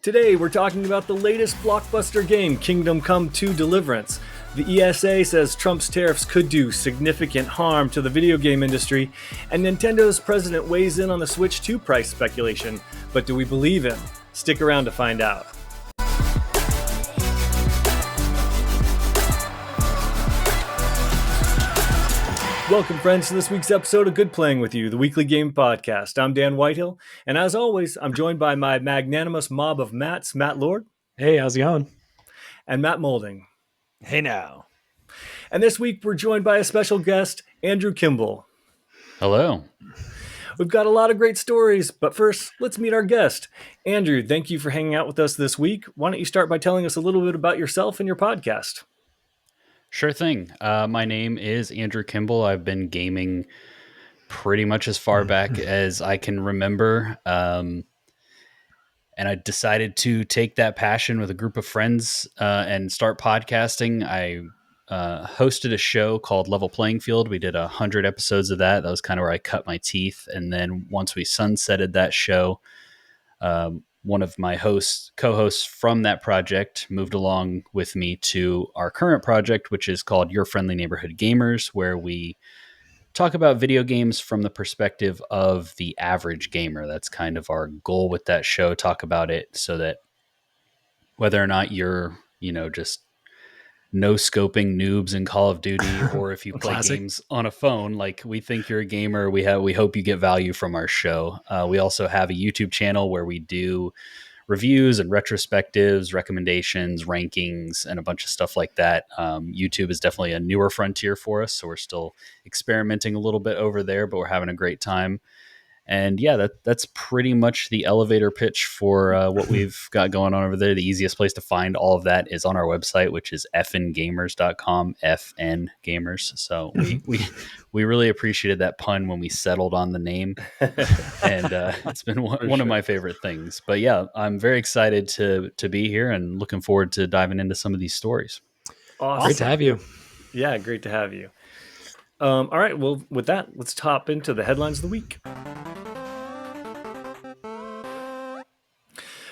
Today, we're talking about the latest blockbuster game, Kingdom Come 2 Deliverance. The ESA says Trump's tariffs could do significant harm to the video game industry, and Nintendo's president weighs in on the Switch 2 price speculation. But do we believe him? Stick around to find out. Welcome, friends, to this week's episode of Good Playing With You, the weekly game podcast. I'm Dan Whitehill, and as always, I'm joined by my magnanimous mob of Matts, Matt Lord. Hey, how's it going? And Matt Molding. Hey now. And this week, we're joined by a special guest, Andrew Kimball. Hello. We've got a lot of great stories, but first, let's meet our guest. Andrew, thank you for hanging out with us this week. Why don't you start by telling us a little bit about yourself and your podcast? Sure thing. My name is Andrew Kimball. I've been gaming pretty much as far back as I can remember. And I decided to take that passion with a group of friends and start podcasting. I hosted a show called Level Playing Field. We did 100 episodes of that. That was kind of where I cut my teeth. And then once we sunsetted that show, one of my co-hosts from that project moved along with me to our current project, which is called Your Friendly Neighborhood Gamers, where we talk about video games from the perspective of the average gamer. That's kind of our goal with that show. Talk about it so that whether or not you're, just no-scoping noobs in Call of Duty, or if you play games on a phone, like we think you're a gamer, we hope you get value from our show. We also have a YouTube channel where we do reviews and retrospectives, recommendations, rankings, and a bunch of stuff like that. YouTube is definitely a newer frontier for us, so we're still experimenting a little bit over there, but we're having a great time. And yeah, that's pretty much the elevator pitch for what we've got going on over there. The easiest place to find all of that is on our website, which is fngamers.com, FN Gamers. So we really appreciated that pun when we settled on the name. And it's been one of my favorite things. But yeah, I'm very excited to be here and looking forward to diving into some of these stories. Awesome. Great to have you. Yeah, great to have you. All right, well, with that, let's hop into the headlines of the week.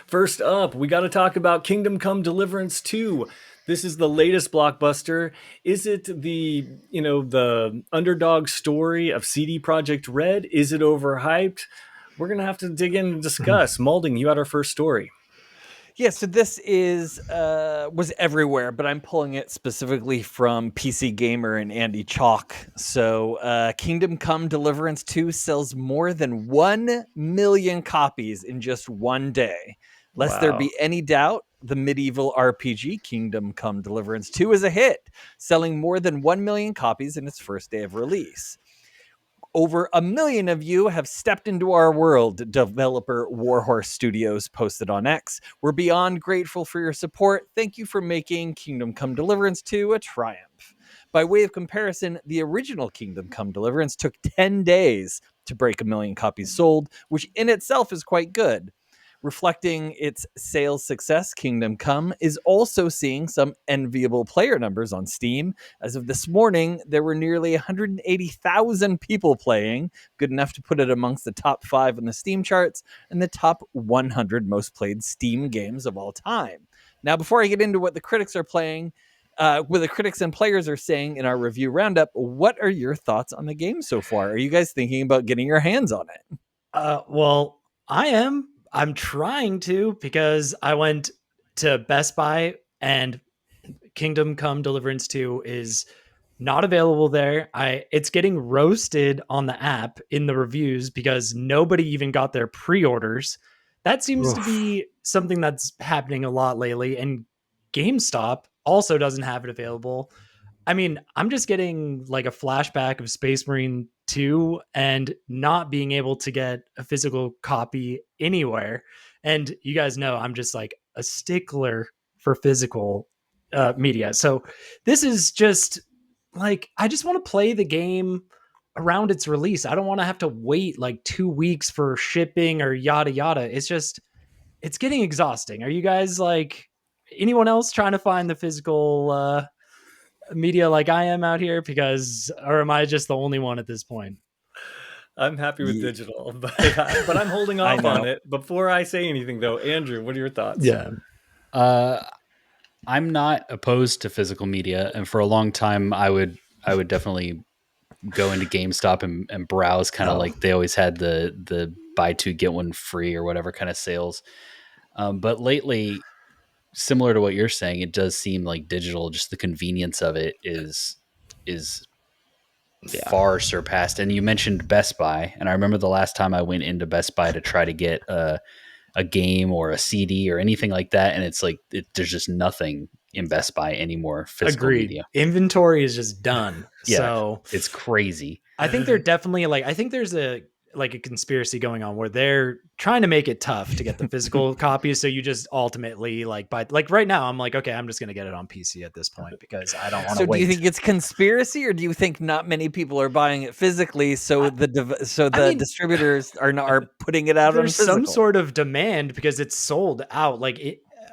First up, we got to talk about Kingdom Come Deliverance II. This is the latest blockbuster. Is it the underdog story of CD Projekt Red? Is it overhyped? We're going to have to dig in and discuss. Molding, you had our first story. Yeah, so this was everywhere, but I'm pulling it specifically from PC Gamer and Andy Chalk. So Kingdom Come Deliverance 2 sells more than 1 million copies in just one day. Lest there be any doubt, the medieval RPG Kingdom Come Deliverance 2 is a hit, selling more than 1 million copies in its first day of release. Over 1 million of you have stepped into our world, developer Warhorse Studios posted on X. We're beyond grateful for your support. Thank you for making Kingdom Come Deliverance 2 a triumph. By way of comparison, the original Kingdom Come Deliverance took 10 days to break 1 million copies sold, which in itself is quite good. Reflecting its sales success, Kingdom Come is also seeing some enviable player numbers on Steam. As of this morning, there were nearly 180,000 people playing, good enough to put it amongst the top 5 on the Steam charts and the top 100 most played Steam games of all time. Now, before I get into what the critics are playing, what the critics and players are saying in our review roundup, what are your thoughts on the game so far? Are you guys thinking about getting your hands on it? Well, I am. I'm trying to, because I went to Best Buy and Kingdom Come Deliverance 2 is not available there. It's getting roasted on the app in the reviews because nobody even got their pre-orders. That seems to be something that's happening a lot lately. And GameStop also doesn't have it available. I mean, I'm just getting like a flashback of Space Marine 2 and not being able to get a physical copy anywhere. And you guys know I'm just like a stickler for physical media. So this is just like, I just want to play the game around its release. I don't want to have to wait like 2 weeks for shipping or yada yada. It's getting exhausting. Are you guys like anyone else trying to find the physical media like I am out here, or am I just the only one at this point? I'm happy with Ye- digital, but I'm holding off know. on it. Before I say anything, though, Andrew, what are your thoughts? Yeah. I'm not opposed to physical media, and for a long time, I would definitely go into GameStop and browse, kind of like they always had the buy two get one free or whatever kind of sales. But lately, similar to what you're saying, it does seem like digital, just the convenience of it is far surpassed. And you mentioned Best Buy, and I remember the last time I went into Best Buy to try to get a game or a CD or anything like that, and it's like there's just nothing in Best Buy anymore. Physical Agreed. media, Inventory is just done. yeah, So it's crazy. I think they're definitely I think there's a conspiracy going on where they're trying to make it tough to get the physical copies. So you just ultimately buy, right now I'm like, okay, I'm just going to get it on PC at this point because I don't want to So wait. do you think it's conspiracy, or do you think not many people are buying it physically? So the distributors are putting it out on There's physical? some sort of demand because it's sold out.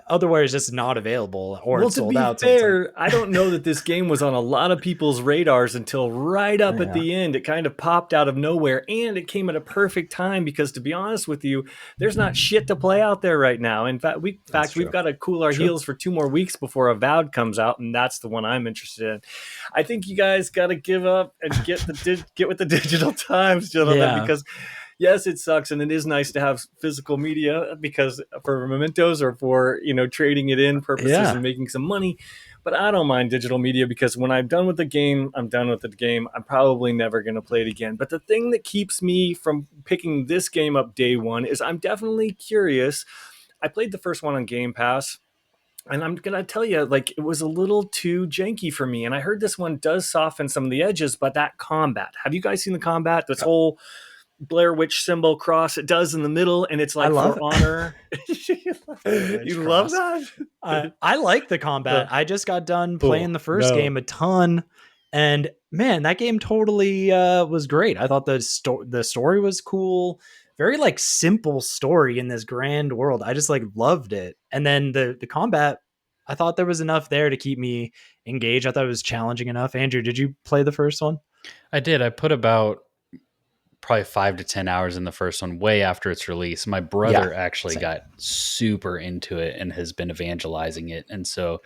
Otherwise, it's just not available or it's sold out. To be fair, I don't know that this game was on a lot of people's radars until right up at the end. It kind of popped out of nowhere, and it came at a perfect time because, to be honest with you, there's not shit to play out there right now. In fact, we've got to cool our heels for 2 more weeks before Avowed comes out, and that's the one I'm interested in. I think you guys got to give up and get with the digital times, gentlemen, because yes, it sucks, and it is nice to have physical media because for mementos or for trading it in purposes and making some money. But I don't mind digital media because when I'm done with the game, I'm done with the game. I'm probably never going to play it again. But the thing that keeps me from picking this game up day one is I'm definitely curious. I played the first one on Game Pass. And I'm going to tell you, it was a little too janky for me. And I heard this one does soften some of the edges, but that combat. Have you guys seen the combat? This whole Blair Witch symbol cross it does in the middle, and it's like for honor. You love that? I like the combat. I just got done playing the first game a ton, and man, that game totally was great. I thought the story was cool. Very simple story in this grand world. I just loved it. And then the combat, I thought there was enough there to keep me engaged. I thought it was challenging enough. Andrew, did you play the first one? I did. I put about probably 5 to 10 hours in the first one, way after its release. My brother actually got super into it and has been evangelizing it. And so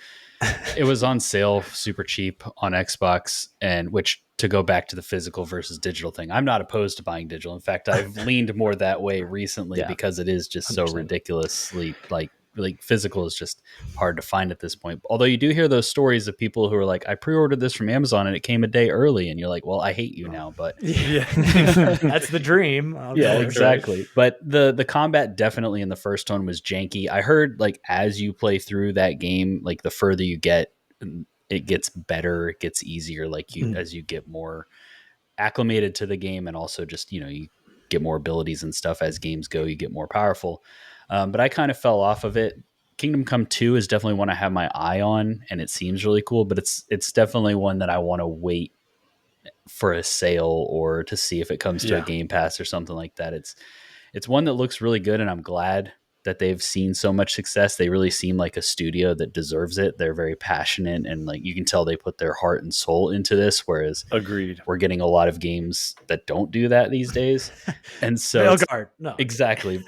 it was on sale super cheap on Xbox, and which, to go back to the physical versus digital thing, I'm not opposed to buying digital. In fact, I've leaned more that way recently because it is just 100%. So ridiculously physical is just hard to find at this point. Although you do hear those stories of people who are like, I pre-ordered this from Amazon and it came a day early, and you're like, well, I hate you now, but that's the dream. Exactly. But the combat definitely in the first one was janky. I heard as you play through that game, the further you get, it gets better, it gets easier, as you get more acclimated to the game, and also just you get more abilities and stuff as games go, you get more powerful. But I kind of fell off of it. Kingdom Come 2 is definitely one I have my eye on, and it seems really cool, but it's definitely one that I want to wait for a sale or to see if it comes to a Game Pass or something like that. It's one that looks really good, and I'm glad that they've seen so much success. They really seem like a studio that deserves it. They're very passionate, and you can tell they put their heart and soul into this, whereas agreed, we're getting a lot of games that don't do that these days. And so exactly.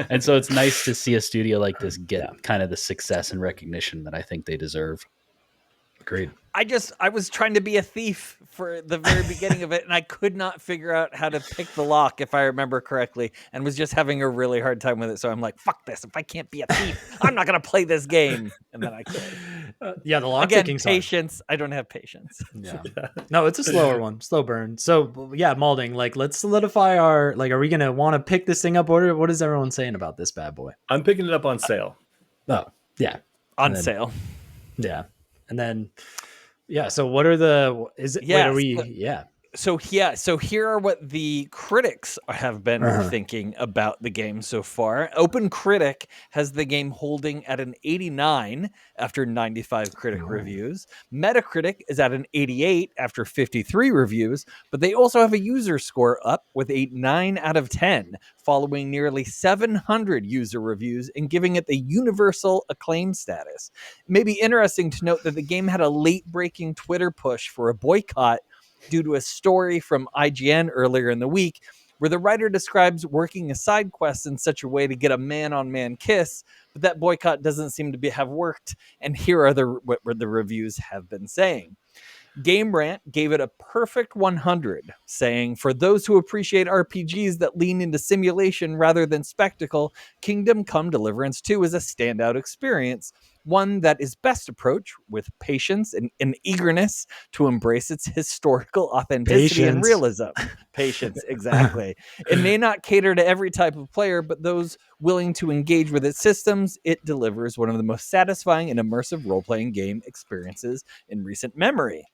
And so it's nice to see a studio like this get kind of the success and recognition that I think they deserve. Agreed. I was trying to be a thief for the very beginning of it, and I could not figure out how to pick the lock, if I remember correctly, and was just having a really hard time with it. So I'm like, fuck this. If I can't be a thief, I'm not going to play this game. And then I quit. The lock picking patience. I don't have patience. Yeah. No, it's a slower one. Slow burn. So Malding, let's solidify our, are we going to want to pick this thing up? What is everyone saying about this bad boy? I'm picking it up on sale. On sale. Yeah. And then, so what are So here are what the critics have been thinking about the game so far. OpenCritic has the game holding at an 89 after 95 critic reviews. Metacritic is at an 88 after 53 reviews, but they also have a user score up with a 9 out of 10, following nearly 700 user reviews and giving it the universal acclaim status. It may be interesting to note that the game had a late-breaking Twitter push for a boycott due to a story from IGN earlier in the week where the writer describes working a side quest in such a way to get a man-on-man kiss, but that boycott doesn't seem to have worked, and here are what the reviews have been saying. Game Rant gave it a perfect 100, saying, for those who appreciate RPGs that lean into simulation rather than spectacle, Kingdom Come Deliverance II is a standout experience, one that is best approached with patience and an eagerness to embrace its historical authenticity and realism. Patience, exactly. It may not cater to every type of player, but those willing to engage with its systems, it delivers one of the most satisfying and immersive role-playing game experiences in recent memory.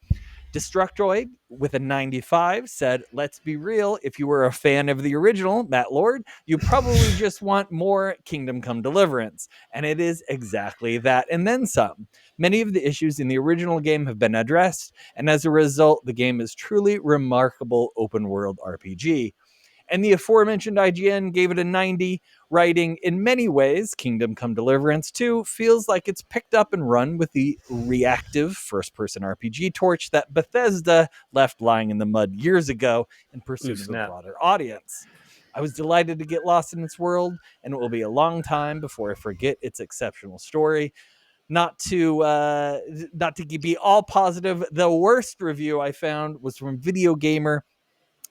Destructoid, with a 95, said, let's be real, if you were a fan of the original, Matt Lord, you probably just want more Kingdom Come Deliverance. And it is exactly that, and then some. Many of the issues in the original game have been addressed, and as a result, the game is truly remarkable open-world RPG. And the aforementioned IGN gave it a 90, writing, in many ways, Kingdom Come Deliverance 2 feels like it's picked up and run with the reactive first-person RPG torch that Bethesda left lying in the mud years ago in pursuit of a broader audience. I was delighted to get lost in its world, and it will be a long time before I forget its exceptional story. Not to be all positive, the worst review I found was from Video Gamer,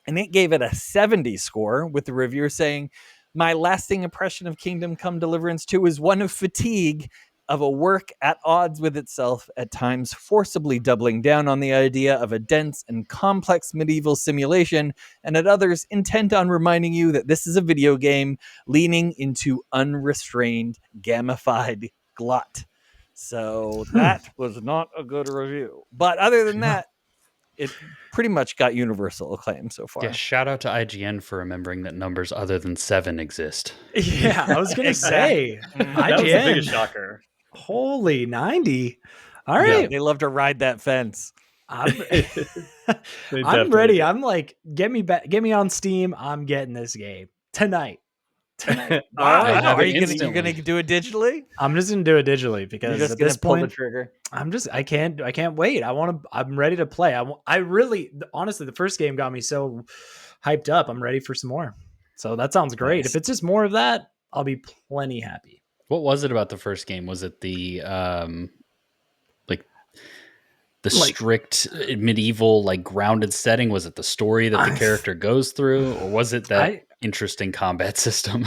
and it gave it a 70 score, with the reviewer saying, my lasting impression of Kingdom Come Deliverance 2 is one of fatigue, of a work at odds with itself, at times forcibly doubling down on the idea of a dense and complex medieval simulation, and at others intent on reminding you that this is a video game leaning into unrestrained, gamified glut. So that was not a good review. But other than that, it pretty much got universal acclaim so far. Yeah, shout out to IGN for remembering that numbers other than 7 exist. Yeah, I was going to say. That was the biggest shocker. Holy 90. All right. Yeah, they love to ride that fence. I'm ready. I'm like, get me on Steam. I'm getting this game tonight. Wow. Are you gonna do it digitally? I'm just gonna do it digitally because you're just at this pull point, the trigger. I can't wait. I'm ready to play. I really, honestly, the first game got me so hyped up. I'm ready for some more. So that sounds great. Nice. If it's just more of that, I'll be plenty happy. What was it about the first game? Was it the strict medieval, like, grounded setting? Was it the story that the character goes through, or was it that interesting combat system?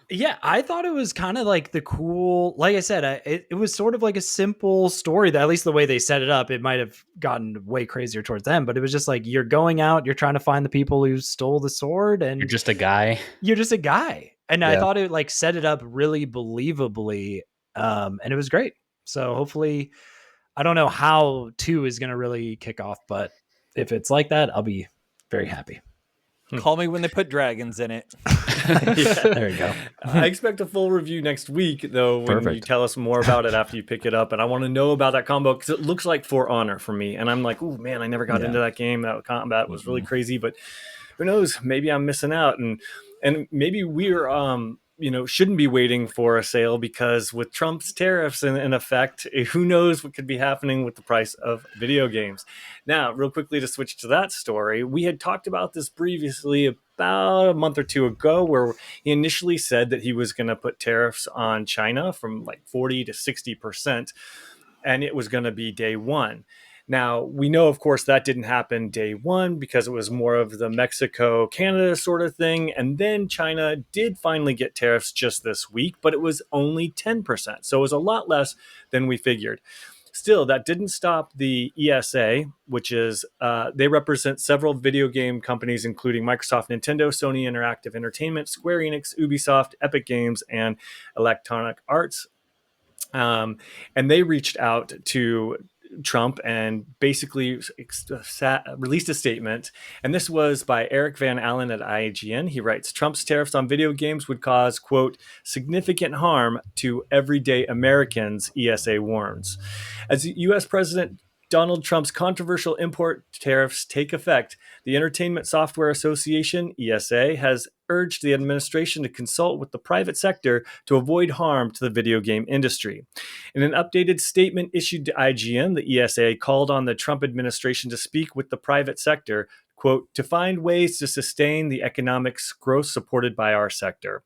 Yeah, I thought it was kind of like the cool, like I said, it was sort of like a simple story that, at least the way they set it up, it might have gotten way crazier towards them, but it was just like, you're going out, you're trying to find the people who stole the sword, and You're just a guy. And Yeah. I thought it like set it up really believably, and it was great. So hopefully, I don't know how 2 is going to really kick off, but if it's like that, I'll be very happy. Call me when they put dragons in it. There you go. I expect a full review next week, though, when you tell us more about it after you pick it up. And I want to know about that combo, because it looks like For Honor for me. And I'm like, oh, man, I never got into that game. That combat was really crazy. But who knows? Maybe I'm missing out. And maybe we're shouldn't be waiting for a sale, because with Trump's tariffs in effect, who knows what could be happening with the price of video games. Now, real quickly, to switch to that story, we had talked about this previously about a month or two ago, where he initially said that he was going to put tariffs on China from like 40 to 60%, and it was going to be day one. Now, we know, of course, that didn't happen day one, because it was more of the Mexico-Canada sort of thing. And then China did finally get tariffs just this week, but it was only 10%. So it was a lot less than we figured. Still, that didn't stop the ESA, which is, they represent several video game companies, including Microsoft, Nintendo, Sony Interactive Entertainment, Square Enix, Ubisoft, Epic Games, and Electronic Arts. And they reached out to Trump and basically released a statement. And this was by Eric Van Allen at IGN. He writes, Trump's tariffs on video games would cause, quote, significant harm to everyday Americans, ESA warns. As U.S. President Donald Trump's controversial import tariffs take effect, the Entertainment Software Association, ESA, has urged the administration to consult with the private sector to avoid harm to the video game industry. In an updated statement issued to IGN, the ESA called on the Trump administration to speak with the private sector, quote, to find ways to sustain the economic growth supported by our sector.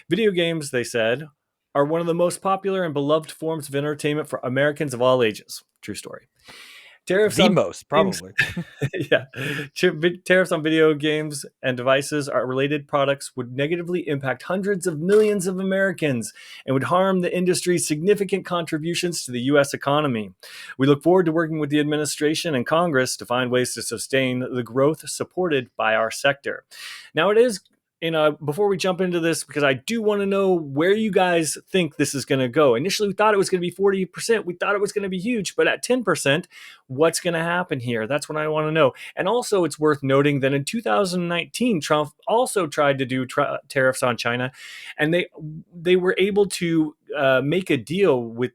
Video games, they said, are one of the most popular and beloved forms of entertainment for Americans of all ages. True story. Tariffs The on most, games- probably. yeah. Tariffs on video games and devices are related products would negatively impact hundreds of millions of Americans and would harm the industry's significant contributions to the U.S. economy. We look forward to working with the administration and Congress to find ways to sustain the growth supported by our sector. Now, it is before we jump into this, because I do want to know where you guys think this is going to go. Initially, we thought it was going to be 40%. We thought it was going to be huge, but at 10%, what's going to happen here? That's what I want to know. And also, it's worth noting that in 2019, Trump also tried to do tariffs on China, and they were able to make a deal with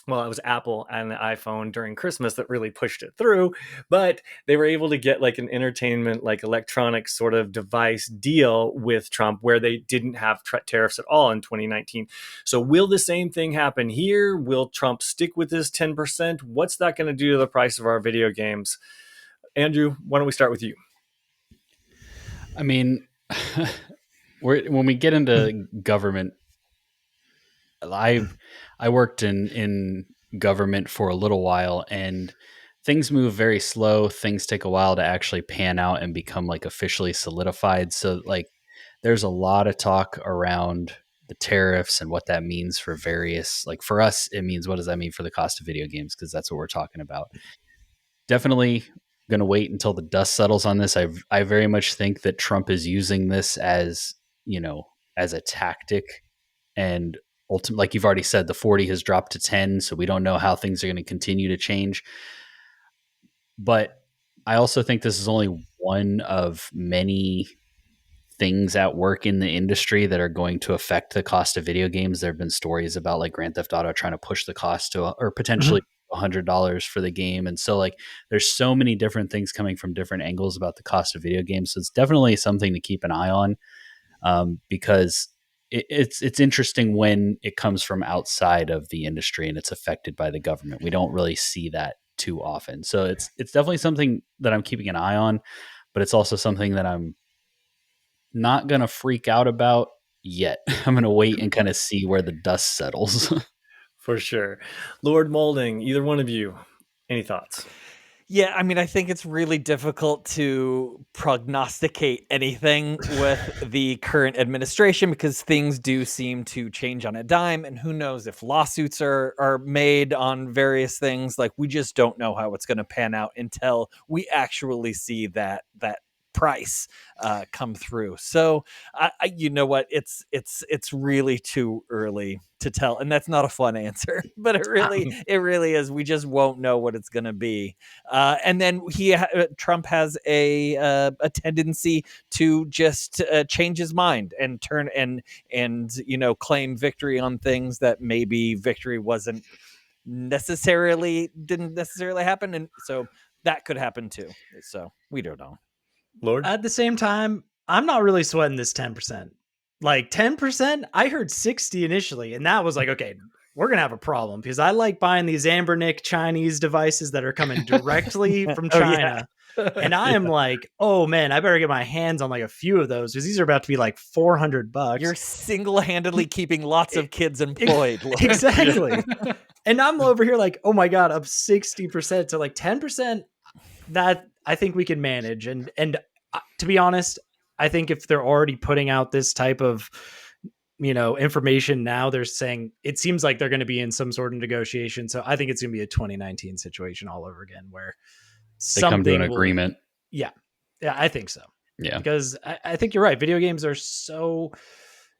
it was Apple and the iPhone during Christmas that really pushed it through, but they were able to get like an entertainment, like electronic sort of device deal with Trump where they didn't have tariffs at all in 2019. So will the same thing happen here? Will Trump stick with his 10%? What's that going to do to the price of our video games? Andrew, why don't we start with you? I mean, when we get into government, I worked in government for a little while, and things move very slow. Things take a while to actually pan out and become like officially solidified. So like there's a lot of talk around the tariffs and what that means for various, like for us, it means, what does that mean for the cost of video games? Because that's what we're talking about. Definitely going to wait until the dust settles on this. I very much think that Trump is using this as, as a tactic, and ultimately, like you've already said, the 40 has dropped to 10, so we don't know how things are going to continue to change. But I also think this is only one of many things at work in the industry that are going to affect the cost of video games. There have been stories about like Grand Theft Auto trying to push the cost to, or potentially $100 for the game. And so like there's so many different things coming from different angles about the cost of video games. So it's definitely something to keep an eye on, because it's interesting when it comes from outside of the industry and it's affected by the government. We don't really see that too often. So it's definitely something that I'm keeping an eye on, but it's also something that I'm not going to freak out about yet. I'm going to wait and kind of see where the dust settles. For sure. Lord Molding, either one of you, any thoughts? Yeah, I mean, I think it's really difficult to prognosticate anything with the current administration because things do seem to change on a dime, and who knows if lawsuits are made on various things. Like, we just don't know how it's going to pan out until we actually see that price come through. So you know what, it's really too early to tell, and that's not a fun answer, but it really is. We just won't know what it's going to be, and then Trump has a tendency to just change his mind and turn and claim victory on things that maybe victory didn't necessarily happen, and so that could happen too. So we don't know. Lord? At the same time, I'm not really sweating this 10%. Like 10%, I heard 60 initially, and that was like, okay, we're going to have a problem because I like buying these Ambernick Chinese devices that are coming directly from China. And I am like, oh man, I better get my hands on like a few of those because these are about to be like $400. You're single-handedly keeping lots of kids employed. Lord. Exactly. And I'm over here like, oh my God, up 60%. So like 10%, that I think we can manage. And to be honest, I think if they're already putting out this type of, information now, they're saying it seems like they're going to be in some sort of negotiation. So I think it's going to be a 2019 situation all over again where they come to an agreement. Yeah, I think so. Yeah. Because I think you're right. Video games are so,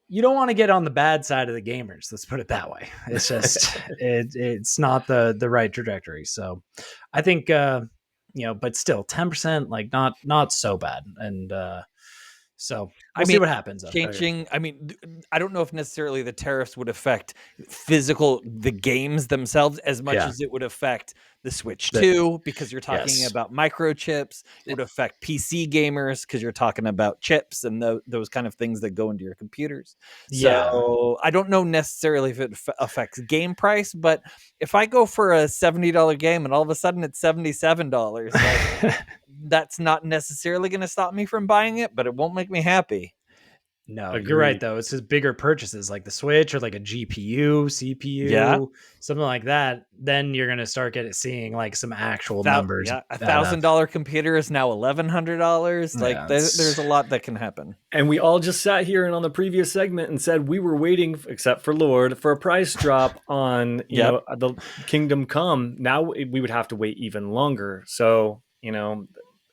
you don't want to get on the bad side of the gamers. Let's put it that way. It's just, it's not the right trajectory. So I think, but still 10%, like not so bad. And So I we'll see mean, what happens. changing. I mean, I don't know if necessarily the tariffs would affect the games themselves as much Yeah. as it would affect the Switch The- 2, because you're talking Yes. about microchips. It would affect PC gamers because you're talking about chips and those kind of things that go into your computers. Yeah. So I don't know necessarily if it affects game price, but if I go for a $70 game and all of a sudden it's $77, like, that's not necessarily going to stop me from buying it, but it won't make me happy. No, you're right Agreed. though. It's just bigger purchases like the Switch or like a GPU, CPU, Yeah. something like that. Then you're gonna start seeing like some actual numbers. Yeah, a add up. $1,000 computer is now $1,100. Like Yeah, there's a lot that can happen. And we all just sat here and on the previous segment and said we were waiting, except for Lord, for a price drop on Yep. the Kingdom Come. Now we would have to wait even longer. So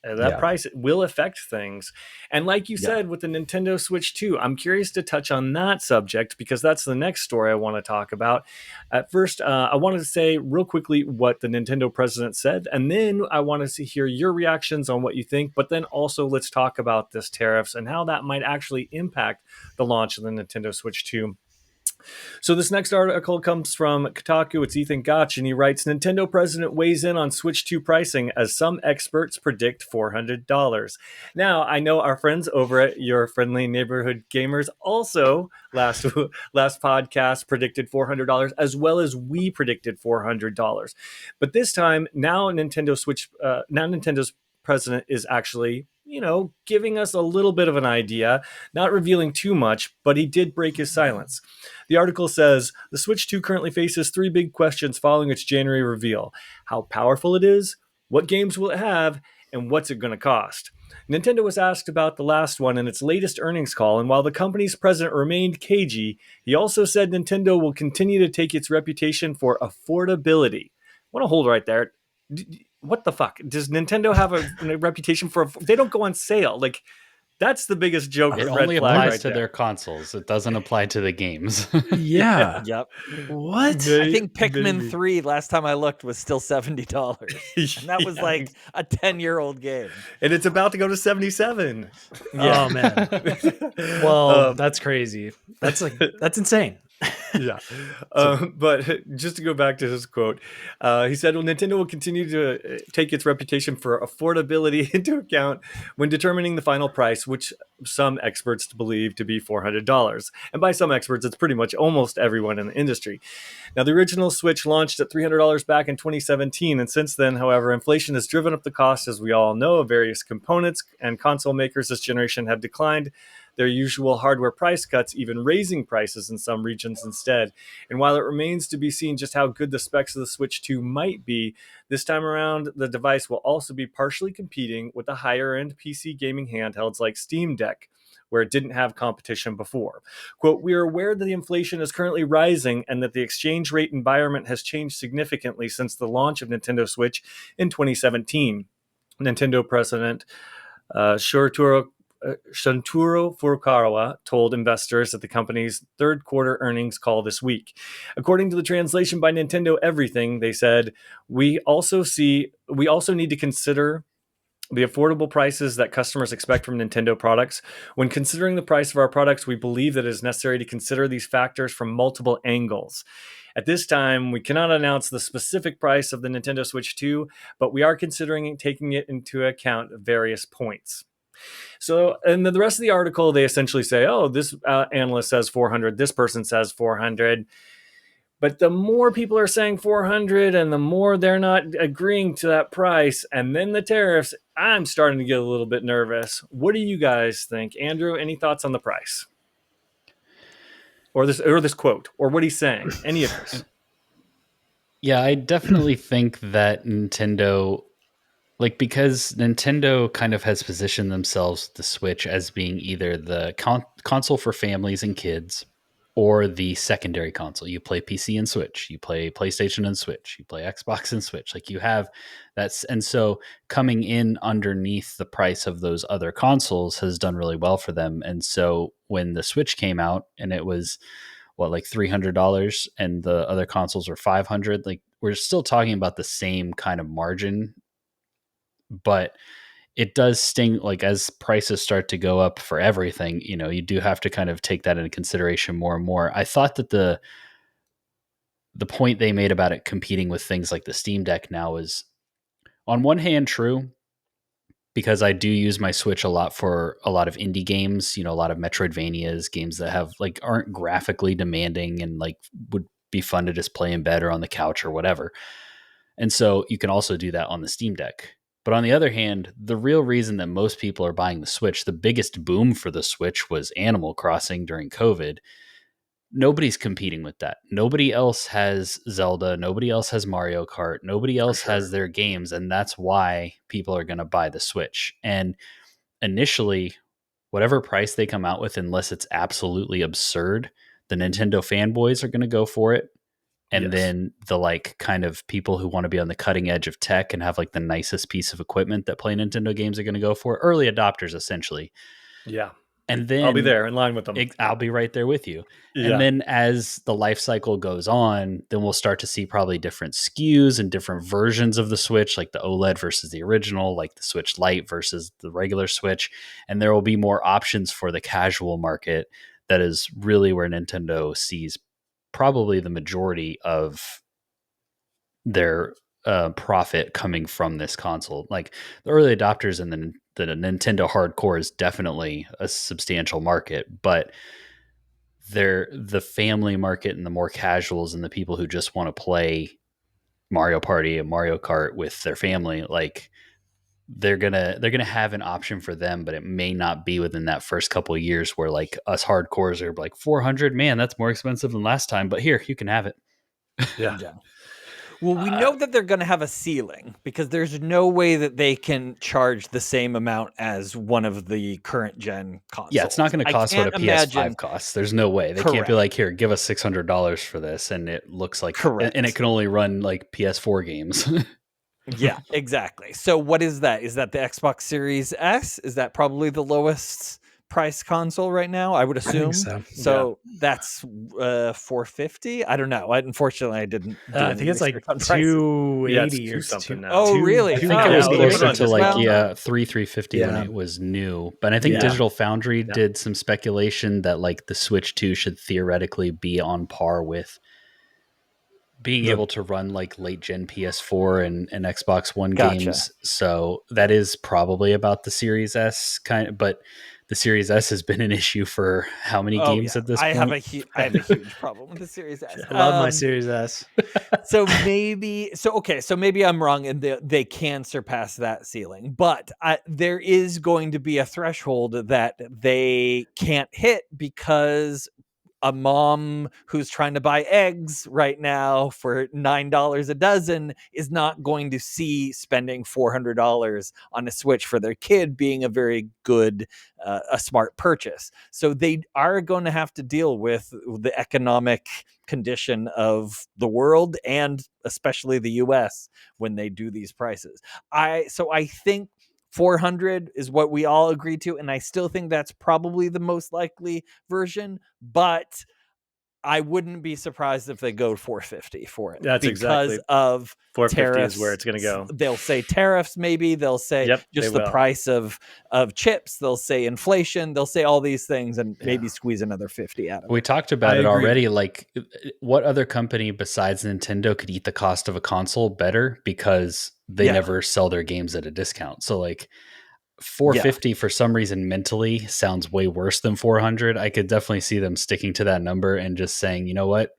that price will affect things. And like you said with the Nintendo Switch 2, I'm curious to touch on that subject because that's the next story I want to talk about. At first, I wanted to say real quickly what the Nintendo president said, and then I want to hear your reactions on what you think, but then also let's talk about this tariffs and how that might actually impact the launch of the Nintendo Switch 2. So this next article comes from Kotaku. It's Ethan Gotch, and he writes, Nintendo president weighs in on Switch 2 pricing as some experts predict $400. Now, I know our friends over at Your Friendly Neighborhood Gamers also last podcast predicted $400, as well as we predicted $400. But this time, now Nintendo's president is actually giving us a little bit of an idea, not revealing too much, but he did break his silence. The article says, the Switch 2 currently faces three big questions following its January reveal. How powerful it is, what games will it have, and what's it going to cost? Nintendo was asked about the last one in its latest earnings call, and while the company's president remained cagey, he also said Nintendo will continue to take its reputation for affordability. I want to hold right there. What the fuck? Does Nintendo have a reputation for? They don't go on sale. Like, that's the biggest joke. It red only flag applies right to there. their consoles. It doesn't apply to the games. Yeah. Yep. What? I think Pikmin Maybe. 3 last time I looked was still $70. And that was Yeah. like a 10-year-old game. And it's about to go to 77. Oh man. Well, that's crazy. That's insane. Yeah. But just to go back to his quote, he said, well, Nintendo will continue to take its reputation for affordability into account when determining the final price, which some experts believe to be $400. And by some experts, it's pretty much almost everyone in the industry. Now, the original Switch launched at $300 back in 2017. And since then, however, inflation has driven up the cost, as we all know, of various components, and console makers this generation have declined their usual hardware price cuts, even raising prices in some regions instead. And while it remains to be seen just how good the specs of the Switch 2 might be, this time around, the device will also be partially competing with the higher-end PC gaming handhelds like Steam Deck, where it didn't have competition before. Quote, we are aware that the inflation is currently rising and that the exchange rate environment has changed significantly since the launch of Nintendo Switch in 2017. Nintendo president Shuntaro Furukawa told investors at the company's third quarter earnings call this week. According to the translation by Nintendo Everything, they said, we also need to consider the affordable prices that customers expect from Nintendo products. When considering the price of our products, we believe that it is necessary to consider these factors from multiple angles. At this time, we cannot announce the specific price of the Nintendo Switch 2, but we are considering taking it into account at various points. So, and then the rest of the article, they essentially say, oh, this analyst says 400, this person says 400. But the more people are saying 400 and the more they're not agreeing to that price, and then the tariffs, I'm starting to get a little bit nervous. What do you guys think? Andrew, any thoughts on the price? Or this quote, or what he's saying? Any of this? Yeah, I definitely think that Nintendo, because Nintendo kind of has positioned themselves, the Switch, as being either the console for families and kids or the secondary console. You play PC and Switch, you play PlayStation and Switch, you play Xbox and Switch. Like, you have that's, and so coming in underneath the price of those other consoles has done really well for them. And so when the Switch came out and it was like $300 and the other consoles were $500, like, we're still talking about the same kind of margin, but it does sting, like as prices start to go up for everything, you do have to kind of take that into consideration more and more. I thought that the point they made about it competing with things like the Steam Deck now is on one hand true, because I do use my Switch a lot for a lot of indie games, a lot of Metroidvanias, games that have like aren't graphically demanding and like would be fun to just play in bed or on the couch or whatever. And so you can also do that on the Steam Deck. But on the other hand, the real reason that most people are buying the Switch, the biggest boom for the Switch was Animal Crossing during COVID. Nobody's competing with that. Nobody else has Zelda. Nobody else has Mario Kart. Nobody else has their games. And that's why people are going to buy the Switch. And initially, whatever price they come out with, unless it's absolutely absurd, the Nintendo fanboys are going to go for it. And then the like kind of people who want to be on the cutting edge of tech and have like the nicest piece of equipment that play Nintendo games are going to go for early adopters, essentially. Yeah. And then I'll be there in line with them. I'll be right there with you. Yeah. And then as the life cycle goes on, then we'll start to see probably different SKUs and different versions of the Switch, like the OLED versus the original, like the Switch Lite versus the regular Switch. And there will be more options for the casual market. That is really where Nintendo sees probably the majority of their profit coming from this console. Like the early adopters and the Nintendo hardcore is definitely a substantial market, but the family market and the more casuals and the people who just want to play Mario Party and Mario Kart with their family, like they're gonna have an option for them, but it may not be within that first couple of years where like us hardcores are like 400, man, that's more expensive than last time, but here you can have it. Yeah. Well, we know that they're going to have a ceiling because there's no way that they can charge the same amount as one of the current gen consoles. Yeah, it's not going to cost what a PS5 costs. There's no way. They can't be like, here, give us $600 for this, and it looks like, and it can only run like PS4 games. Yeah, exactly. So what is that? Is that the Xbox Series S? Is that probably the lowest price console right now? I would assume. I think so that's $450. I don't know. Unfortunately, I didn't. I think it's like 280 or something. Oh, really? I think it was closer to like $350 when it was new. But I think Digital Foundry did some speculation that like the Switch 2 should theoretically be on par with being able to run like late gen PS4 and Xbox One games. So that is probably about the Series S kind of, but the Series S has been an issue for how many games at this point? I have a huge problem with the Series S. I love my Series S. so maybe I'm wrong and they can surpass that ceiling, but there is going to be a threshold that they can't hit because a mom who's trying to buy eggs right now for $9 a dozen is not going to see spending $400 on a Switch for their kid being a very good, a smart purchase. So they are going to have to deal with the economic condition of the world and especially the US when they do these prices. I think 400 is what we all agree to, and I still think that's probably the most likely version, but I wouldn't be surprised if they go 450 for it. That's because exactly of 450 tariffs. is where it's going to go. They'll say tariffs, maybe they'll say just the price of chips. They'll say inflation. They'll say all these things and maybe squeeze another 50 out of it. We talked about it already. Like, what other company besides Nintendo could eat the cost of a console better because they never sell their games at a discount? So like 450 for some reason mentally sounds way worse than 400. I could definitely see them sticking to that number and just saying, you know what,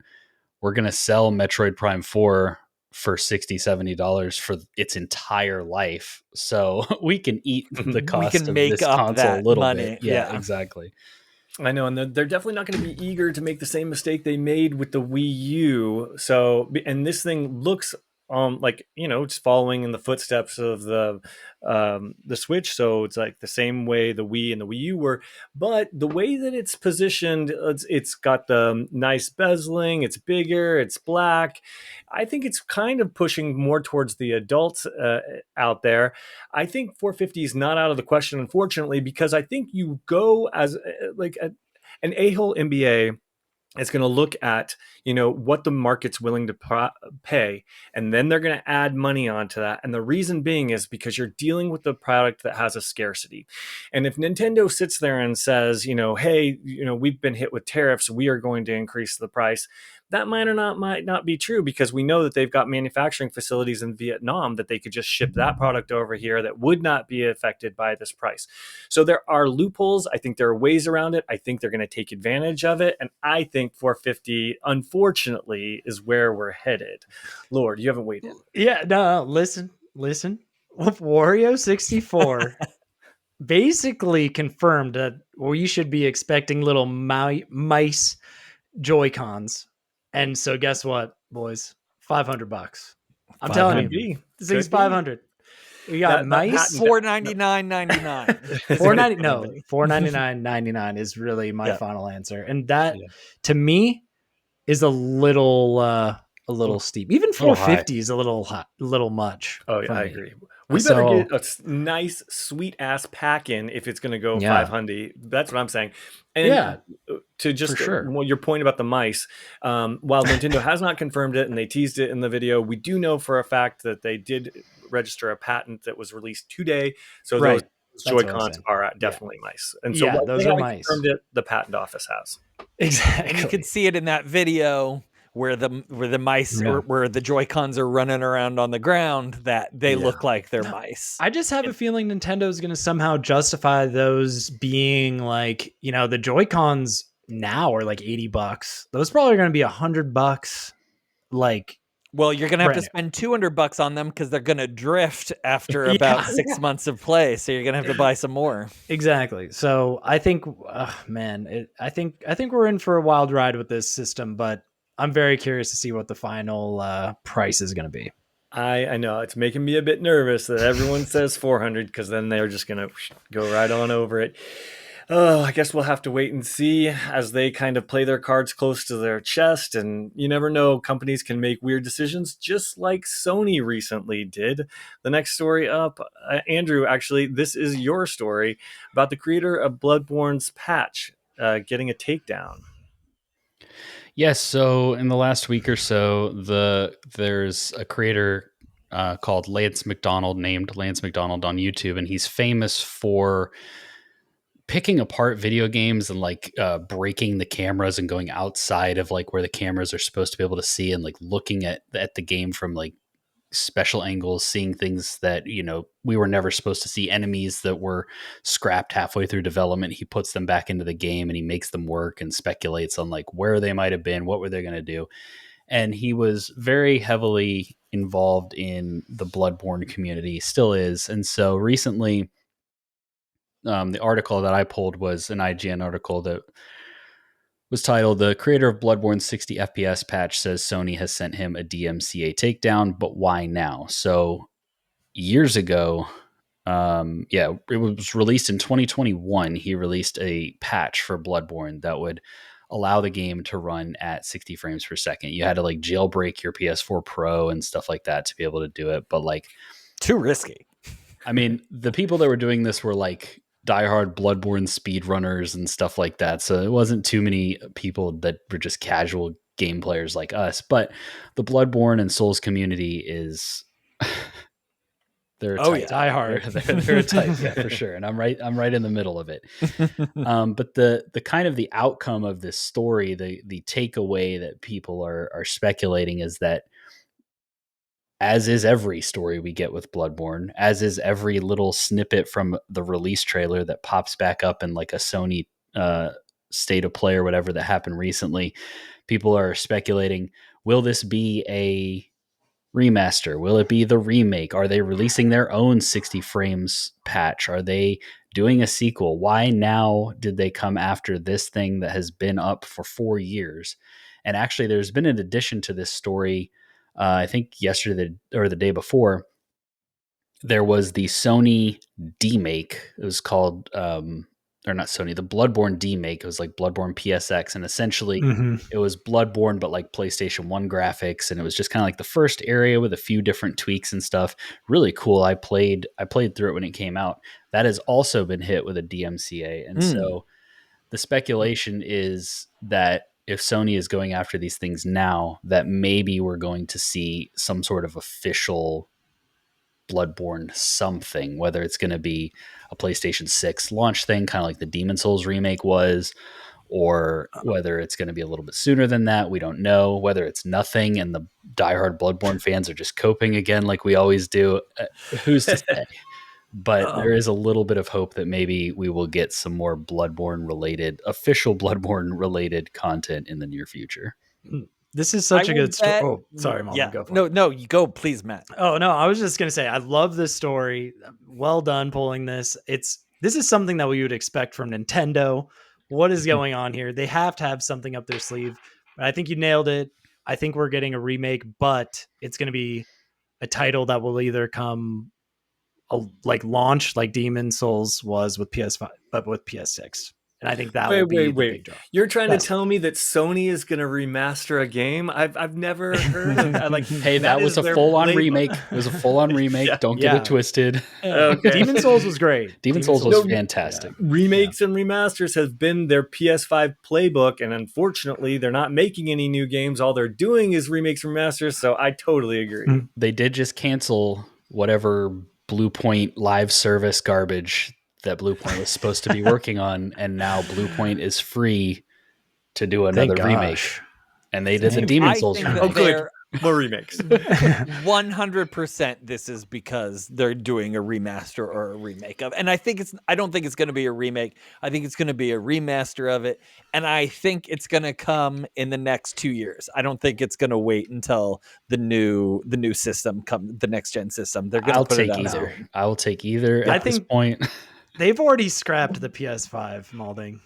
we're going to sell Metroid Prime 4 for $60-$70 for its entire life. So we can eat the cost of this console a little bit. Yeah, exactly. I know, and they're definitely not going to be eager to make the same mistake they made with the Wii U. So, and this thing looks like, just following in the footsteps of the Switch. So it's like the same way the Wii and the Wii U were, but the way that it's positioned, it's got the nice bezeling, it's bigger, it's black. I think it's kind of pushing more towards the adults out there. I think 450 is not out of the question, unfortunately, because I think you go as like an a-hole MBA It's going to look at, what the market's willing to pay, and then they're going to add money onto that. And the reason being is because you're dealing with a product that has a scarcity. And if Nintendo sits there and says, hey, we've been hit with tariffs, we are going to increase the price, that might not be true, because we know that they've got manufacturing facilities in Vietnam that they could just ship that product over here that would not be affected by this price. So there are loopholes. I think there are ways around it. I think they're going to take advantage of it. And I think 450, unfortunately, is where we're headed. Lord, you haven't waited. Yeah, no, listen. Wario 64 basically confirmed that we should be expecting little mice Joy-Cons. And so guess what, boys? $500. I'm telling you, this thing's 500. We got mice. $499.99. No, $499.99 is really my final answer, and that to me is a little steep. Even $450 is a little much. Oh yeah, I agree. We better get a nice, sweet ass pack in if it's going to go 500. That's what I'm saying. And to just your point about the mice, while Nintendo has not confirmed it and they teased it in the video, we do know for a fact that they did register a patent that was released today. So those Joy-Cons are definitely mice. And so those are mice. Confirmed it, the patent office has. Exactly. And you could see it in that video where the mice or where the Joy-Cons are running around on the ground, that they look like they're mice. I just have a feeling Nintendo's going to somehow justify those being like, the Joy-Cons now are like $80. Those probably are going to be $100. Well, you're going to have to spend $200 on them because they're going to drift after about 6 months of play. So you're going to have to buy some more. Exactly. So I think, I think we're in for a wild ride with this system, but I'm very curious to see what the final price is going to be. I know it's making me a bit nervous that everyone says 400, because then they're just going to go right on over it. Oh, I guess we'll have to wait and see as they kind of play their cards close to their chest. And you never know, companies can make weird decisions, just like Sony recently did. The next story up, Andrew, actually, this is your story about the creator of Bloodborne's patch getting a takedown. Yes, so in the last week or so, there's a creator called Lance McDonald, named Lance McDonald on YouTube, and he's famous for picking apart video games and breaking the cameras and going outside of where the cameras are supposed to be able to see, and looking at the game from special angles, seeing things that we were never supposed to see, enemies that were scrapped halfway through development. He puts them back into the game and he makes them work and speculates on where they might have been, what were they going to do. And he was very heavily involved in the Bloodborne community, still is. And so recently, the article that I pulled was an IGN article that was titled, "The creator of Bloodborne's 60 FPS patch says Sony has sent him a DMCA takedown, but why now?" So years ago, it was released in 2021. He released a patch for Bloodborne that would allow the game to run at 60 frames per second. You had to jailbreak your PS4 Pro and stuff like that to be able to do it. But too risky. I mean, the people that were doing this were diehard Bloodborne speedrunners and stuff like that. So it wasn't too many people that were just casual game players like us. But the Bloodborne and Souls community is they're diehard. They're tight, yeah, for sure. And I'm right in the middle of it. But the kind of the outcome of this story, the takeaway that people are speculating is that, as is every story we get with Bloodborne, as is every little snippet from the release trailer that pops back up in a Sony state of play or whatever that happened recently, people are speculating, will this be a remaster? Will it be the remake? Are they releasing their own 60 frames patch? Are they doing a sequel? Why now did they come after this thing that has been up for 4 years? And actually, there's been an addition to this story. I think yesterday or the day before, there was the Sony demake. It was called, or not Sony, the Bloodborne demake. It was Bloodborne PSX, and essentially it was Bloodborne, but PlayStation 1 graphics, and it was just kind of the first area with a few different tweaks and stuff. Really cool. I played through it when it came out. That has also been hit with a DMCA, and so the speculation is that if Sony is going after these things now, that maybe we're going to see some sort of official Bloodborne something, whether it's going to be a PlayStation 6 launch thing, kind of like the Demon Souls remake was, or whether it's going to be a little bit sooner than that. We don't know. Whether it's nothing and the diehard Bloodborne fans are just coping again like we always do. Who's to say? But there is a little bit of hope that maybe we will get some more Bloodborne related, official Bloodborne related content in the near future. This is such I a will good story. bet- Oh, sorry, Mom. Yeah. Go for No, it. no, you go, please, Matt. Oh no, I was just gonna say I love this story. Well done pulling this. This is something that we would expect from Nintendo. What is going on here? They have to have something up their sleeve. But I think you nailed it. I think we're getting a remake, but it's going to be a title that will either come like launch like Demon Souls was with PS5, but with PS6. And I think that will be the big draw. You're trying Yes. to tell me that Sony is going to remaster a game? I've never heard of that. Like, Hey, that was a full-on remake. It was a full-on remake. Yeah. Don't get Yeah. it twisted. Okay. Demon Souls was great. Demon Souls was No, fantastic. Remakes and remasters have been their PS5 playbook, and unfortunately, they're not making any new games. All they're doing is remakes and remasters, so I totally agree. They did just cancel whatever Blue Point live service garbage that Blue Point was supposed to be working on, and now Blue Point is free to do another remake. And they did the Demon Souls think remake. that Oh, good. they're More remakes. 100% this is because they're doing a remaster or a remake of, and I don't think it's going to be a remake. I think it's going to be a remaster of it, and I think it's going to come in the next 2 years. I don't think it's going to wait until the new system the next gen system. They're going to put it out either. soon. I will take either at this point. They've already scrapped the PS5 molding.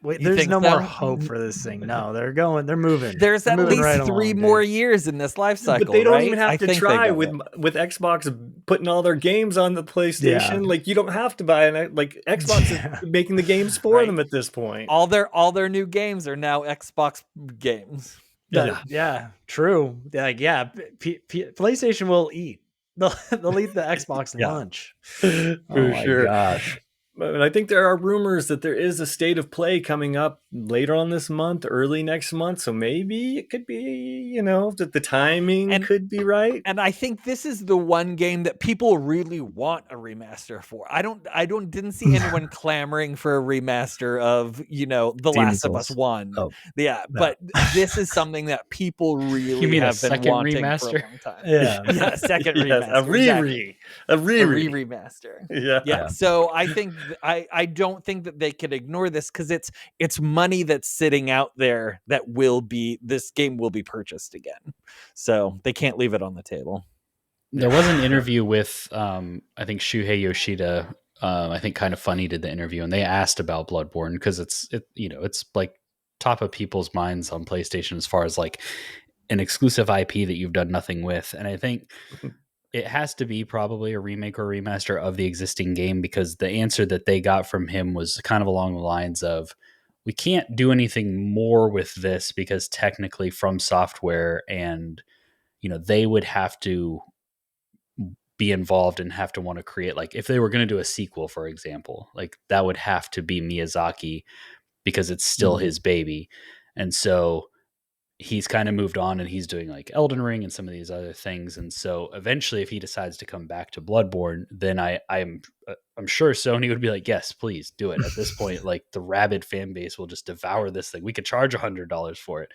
Wait, You there's think no so? more hope for this thing. No, they're moving. There's They're at moving least right 3 along, more dude. years in this life cycle. But they don't right? even have I to think they try got with it. Xbox putting all their games on the PlayStation. Yeah. Like, you don't have to buy it. Like, Xbox is making the games for Right. them at this point. All their new games are now Xbox games. Yeah, true. Like, yeah, PlayStation will eat. They'll eat the Xbox lunch. For sure. Gosh. But I think there are rumors that there is a state of play coming up later on this month, early next month. So maybe it could be, that the timing could be right. And I think this is the one game that people really want a remaster for. I didn't see anyone clamoring for a remaster of, The Last of Us 1. Oh, yeah, no. But this is something that people really You mean a have been second wanting remaster? for a long time. Yeah. Yeah, a second Yes, remaster. a re-re. A A re-re. remaster. Yeah. Yeah. So I think I don't think that they could ignore this because it's money that's sitting out there that this game will be purchased again. So they can't leave it on the table. There was an interview with, I think Shuhei Yoshida. I think Kind of Funny did the interview, and they asked about Bloodborne because it's like top of people's minds on PlayStation as far as like an exclusive IP that you've done nothing with. And I think it has to be probably a remake or remaster of the existing game, because the answer that they got from him was kind of along the lines of, we can't do anything more with this because technically From Software and, they would have to be involved and have to want to create, like if they were going to do a sequel, for example, like that would have to be Miyazaki because it's still his baby. And so he's kind of moved on and he's doing like Elden Ring and some of these other things. And so eventually if he decides to come back to Bloodborne, then I'm sure Sony would be like, yes, please do it. At this point, like the rabid fan base will just devour this thing. We could charge $100 for it.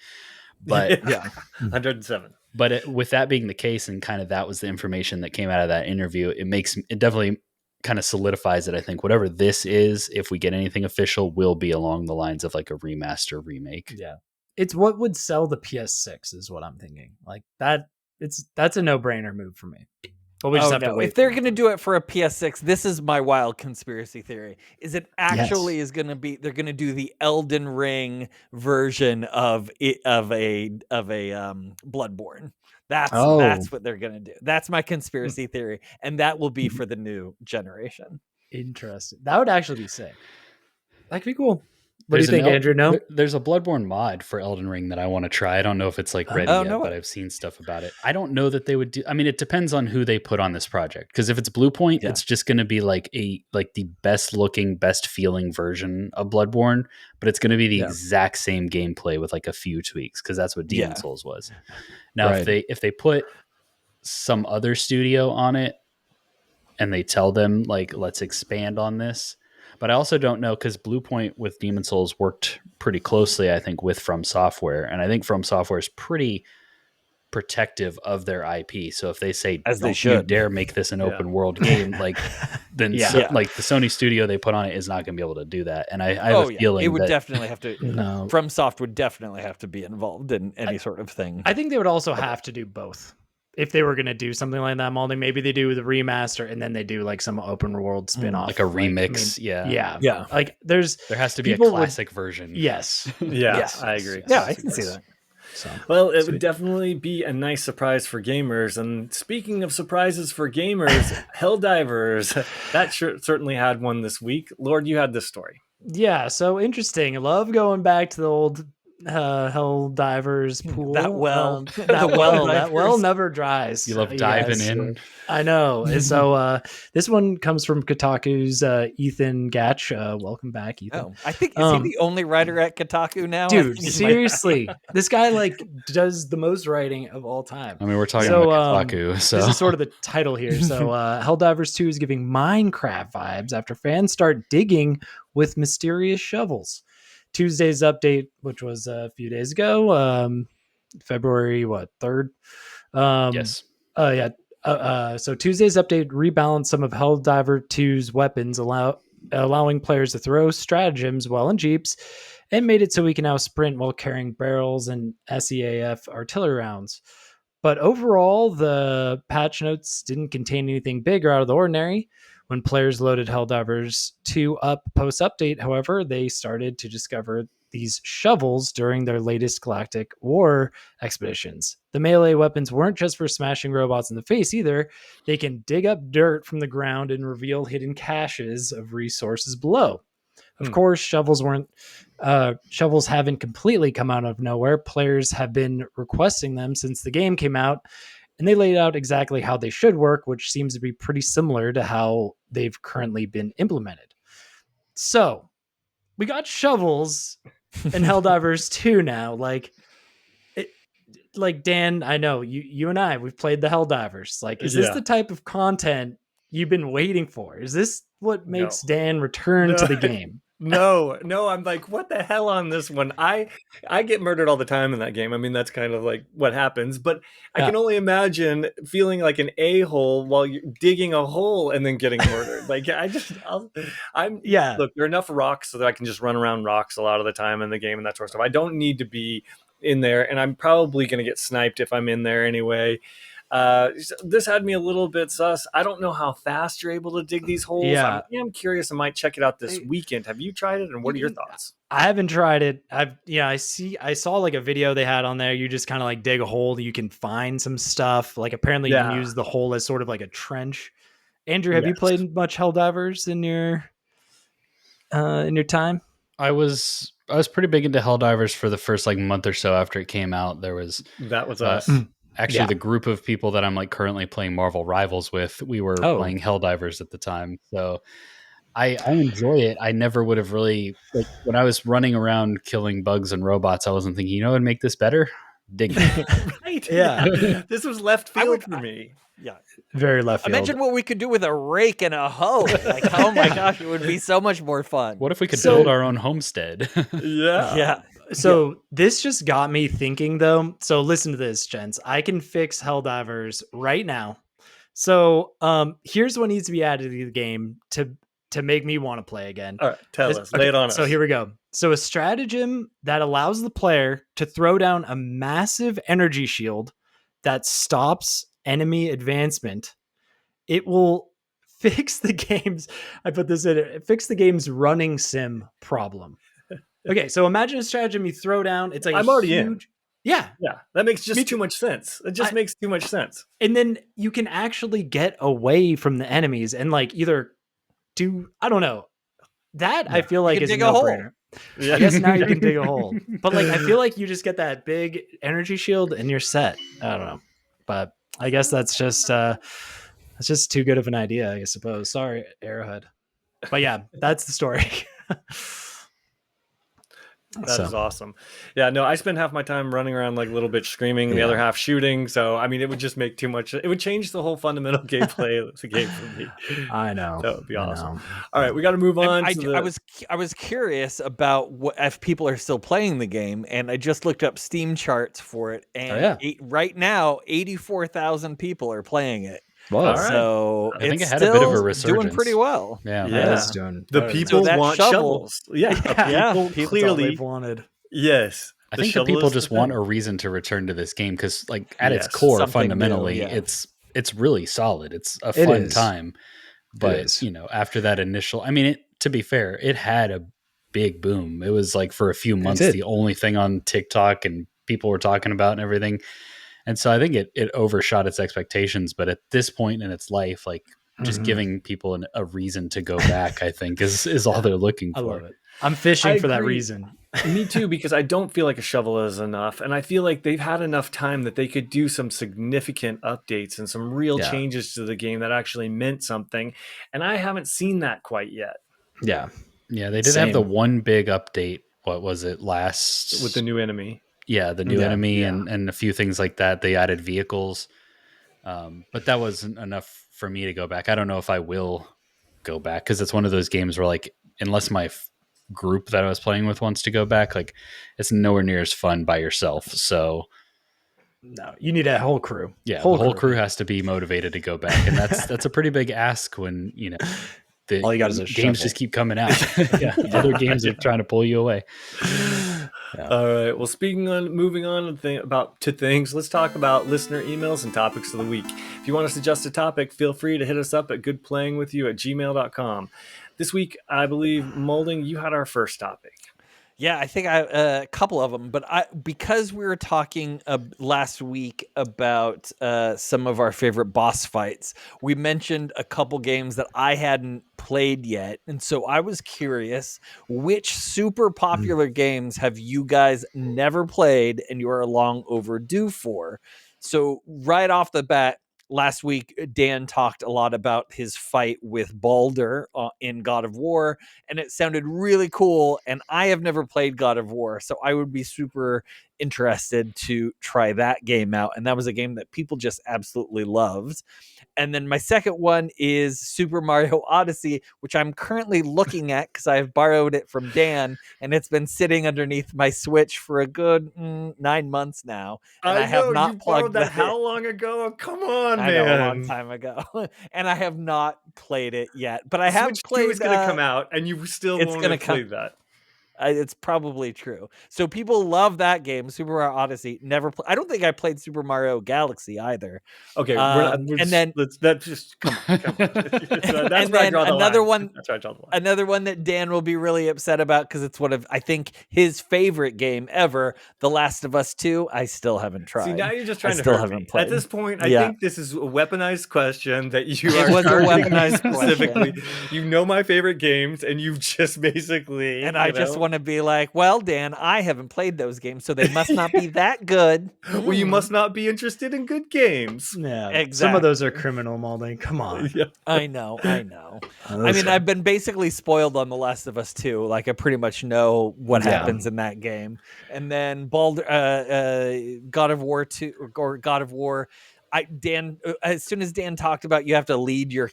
But yeah, 107. But with that being the case, and kind of that was the information that came out of that interview, it definitely kind of solidifies it. I think whatever this is, if we get anything official, will be along the lines of like a remaster remake. Yeah. It's what would sell the PS6 is what I'm thinking. Like that's a no-brainer move for me. But we just have to wait. If they're going to do it for a PS6, this is my wild conspiracy theory. Is it actually is going to be, they're going to do the Elden Ring version of a Bloodborne. That's what they're going to do. That's my conspiracy theory. And that will be for the new generation. Interesting. That would actually be sick. That could be cool. What do you think, Andrew? No? There's a Bloodborne mod for Elden Ring that I want to try. I don't know if it's like ready yet, but I've seen stuff about it. I don't know that they would do. I mean, it depends on who they put on this project. Because if it's Bluepoint, it's just going to be like the best looking, best feeling version of Bloodborne, but it's going to be the exact same gameplay with like a few tweaks. Because that's what Demon Souls was. Now, if they put some other studio on it and they tell them like, let's expand on this. But I also don't know, because Bluepoint with Demon Souls worked pretty closely, I think, with From Software. And I think From Software is pretty protective of their IP. So if they say, don't you dare make this an open world game, like then like the Sony studio they put on it is not going to be able to do that. And I have a feeling it would definitely have to. From Soft would definitely have to be involved in any sort of thing. I think they would also have to do both. If they were going to do something like that molding, maybe they do the remaster and then they do like some open world spin-off. Like a remix. Yeah. Like there has to be a classic version. Yes. Yes, I agree. Yeah, I can see that. So, well, it would definitely be a nice surprise for gamers. And speaking of surprises for gamers, Helldivers, that certainly had one this week. Lord, you had this story. Yeah, so interesting. I love going back to the old Helldivers pool. That well never dries. You love diving in. I know. So this one comes from Kotaku's Ethan Gatch. Welcome back, Ethan. Oh, I think is he the only writer at Kotaku now? Dude, seriously, this guy like does the most writing of all time. I mean, we're talking about Kotaku, so this is sort of the title here. So Helldivers 2 is giving Minecraft vibes after fans start digging with mysterious shovels. Tuesday's update, which was a few days ago, February 3rd. Yes. So Tuesday's update rebalanced some of Helldiver 2's weapons, allowing players to throw stratagems while in jeeps, and made it so we can now sprint while carrying barrels and SEAF artillery rounds. But overall, the patch notes didn't contain anything big or out of the ordinary. When players loaded Helldivers 2 up post-update, however, they started to discover these shovels during their latest Galactic War expeditions. The melee weapons weren't just for smashing robots in the face either. They can dig up dirt from the ground and reveal hidden caches of resources below. Of course, shovels haven't completely come out of nowhere. Players have been requesting them since the game came out, and they laid out exactly how they should work, which seems to be pretty similar to how they've currently been implemented. So, we got shovels in Helldivers 2 now. Like Dan, I know you and I, we've played the Helldivers. Like, is this the type of content you've been waiting for? Is this what makes Dan return to the game? No, I'm like, what the hell on this one? I get murdered all the time in that game. I mean, that's kind of like what happens, but I can only imagine feeling like an a-hole while you're digging a hole and then getting murdered. Like look, there are enough rocks so that I can just run around rocks a lot of the time in the game and that sort of stuff. I don't need to be in there, and I'm probably going to get sniped if I'm in there anyway. This had me a little bit sus. I don't know how fast you're able to dig these holes. Yeah. I'm curious. I might check it out this weekend. Have you tried it, and what are your thoughts? I haven't tried it. I saw like a video they had on there. You just kind of like dig a hole, you can find some stuff. Like apparently you can use the hole as sort of like a trench. Andrew, have you played much Helldivers in your time? I was pretty big into Helldivers for the first like month or so after it came out. That was us. Actually, the group of people that I'm like currently playing Marvel Rivals with, we were playing Helldivers at the time. So I enjoy it. I never would have really, like when I was running around killing bugs and robots, I wasn't thinking, it'd make this better? Digging. Right. Yeah. This was left field for me. Yeah. Very left field. Imagine what we could do with a rake and a hoe. Like, oh my gosh, it would be so much more fun. What if we could build our own homestead? Yeah. So this just got me thinking though. So listen to this, gents. I can fix Helldivers right now. So here's what needs to be added to the game to make me want to play again. All right, tell us. Lay it on us. So here we go. So a stratagem that allows the player to throw down a massive energy shield that stops enemy advancement. It will fix the game's, I put this in it, fix the game's running sim problem. Okay, so imagine a stratagem you throw down. It's like I'm already in. Yeah. That makes just too much sense. It just makes too much sense. And then you can actually get away from the enemies and like either do, I don't know. That I feel like is a no-brainer. I guess now you can dig a hole. But like, I feel like you just get that big energy shield and you're set. I don't know, but I guess that's just too good of an idea, I suppose. Sorry, Arrowhead. But yeah, that's the story. That is awesome. Yeah, no, I spend half my time running around like a little bitch screaming, and the other half shooting. So, I mean, it would just make too much. It would change the whole fundamental gameplay of the game for me. I know. That would be awesome. All right, we got to move on. I was curious about if people are still playing the game, and I just looked up Steam charts for it, and right now, 84,000 people are playing it. Whoa. So I think it's it had a bit of a still resurgence. doing pretty well. Yeah. Yeah. Doing The better. people So that want shovel- shovels. Yeah. People clearly they've wanted. Yes. I think the shovel people is just the want thing. a reason to return to this game because, like, at its Yes, core, something fundamentally, new, yeah. it's really solid. It's a It fun is. time. But you know, after that initial, I mean, to be fair, it had a big boom. It was like for a few months did. the only thing on TikTok and people were talking about and everything. And so I think it overshot its expectations. But at this point in its life, like just giving people a reason to go back, I think is all they're looking for. I love it. I'm fishing I for that agree. reason. Me too, because I don't feel like a shovel is enough. And I feel like they've had enough time that they could do some significant updates and some real changes to the game that actually meant something. And I haven't seen that quite yet. Yeah. Yeah, they did have the one big update. What was it last? With the new enemy. Yeah, the new enemy and a few things like that. They added vehicles. But that wasn't enough for me to go back. I don't know if I will go back because it's one of those games where, like, unless my group that I was playing with wants to go back, like, it's nowhere near as fun by yourself. So no, you need a whole crew. Yeah, the whole crew has to be motivated to go back, and that's a pretty big ask when all you got is a games shovel. just keep coming out. Other games are trying to pull you away. All right. Well, moving on to things, let's talk about listener emails and topics of the week. If you want to suggest a topic, feel free to hit us up at goodplayingwithyou@gmail.com. This week, I believe, Molding, you had our first topic. Yeah, I think a couple of them, but because we were talking last week about some of our favorite boss fights, we mentioned a couple games that I hadn't played yet, and so I was curious, which super popular games have you guys never played and you are long overdue for? So right off the bat, last week, Dan talked a lot about his fight with Baldur in God of War, and it sounded really cool, and I have never played God of War, so I would be super interested to try that game out, and that was a game that people just absolutely loved. And then my second one is Super Mario Odyssey, which I'm currently looking at because I've borrowed it from Dan, and it's been sitting underneath my Switch for a good 9 months now. And I have not plugged that. How long ago? Come on, I man! know, a long time ago, and I have not played it yet. But I have Switch played. 2 is going to come out, and you still won't have played that. It's probably true. So people love that game, Super Mario Odyssey. Never. I don't think I played Super Mario Galaxy either. Okay, that's just come on. That's and then another one that Dan will be really upset about because it's one of, I think, his favorite game ever, The Last of Us 2. I still haven't tried. See, now you're just trying to still hurt haven't me. played. At this point, I think this is a weaponized question that you are. It was a weaponized specifically. question. You know my favorite games, and you've just basically. And I just want to be like, well, Dan, I haven't played those games, so they must not be that good. Well, you must not be interested in good games. Yeah, exactly. Some of those are criminal, Molding. Come on. Yeah. I know. I mean, I've been basically spoiled on The Last of Us 2. Like, I pretty much know what happens in that game. And then God of War 2 or God of War. Dan, as soon as Dan talked about you have to lead your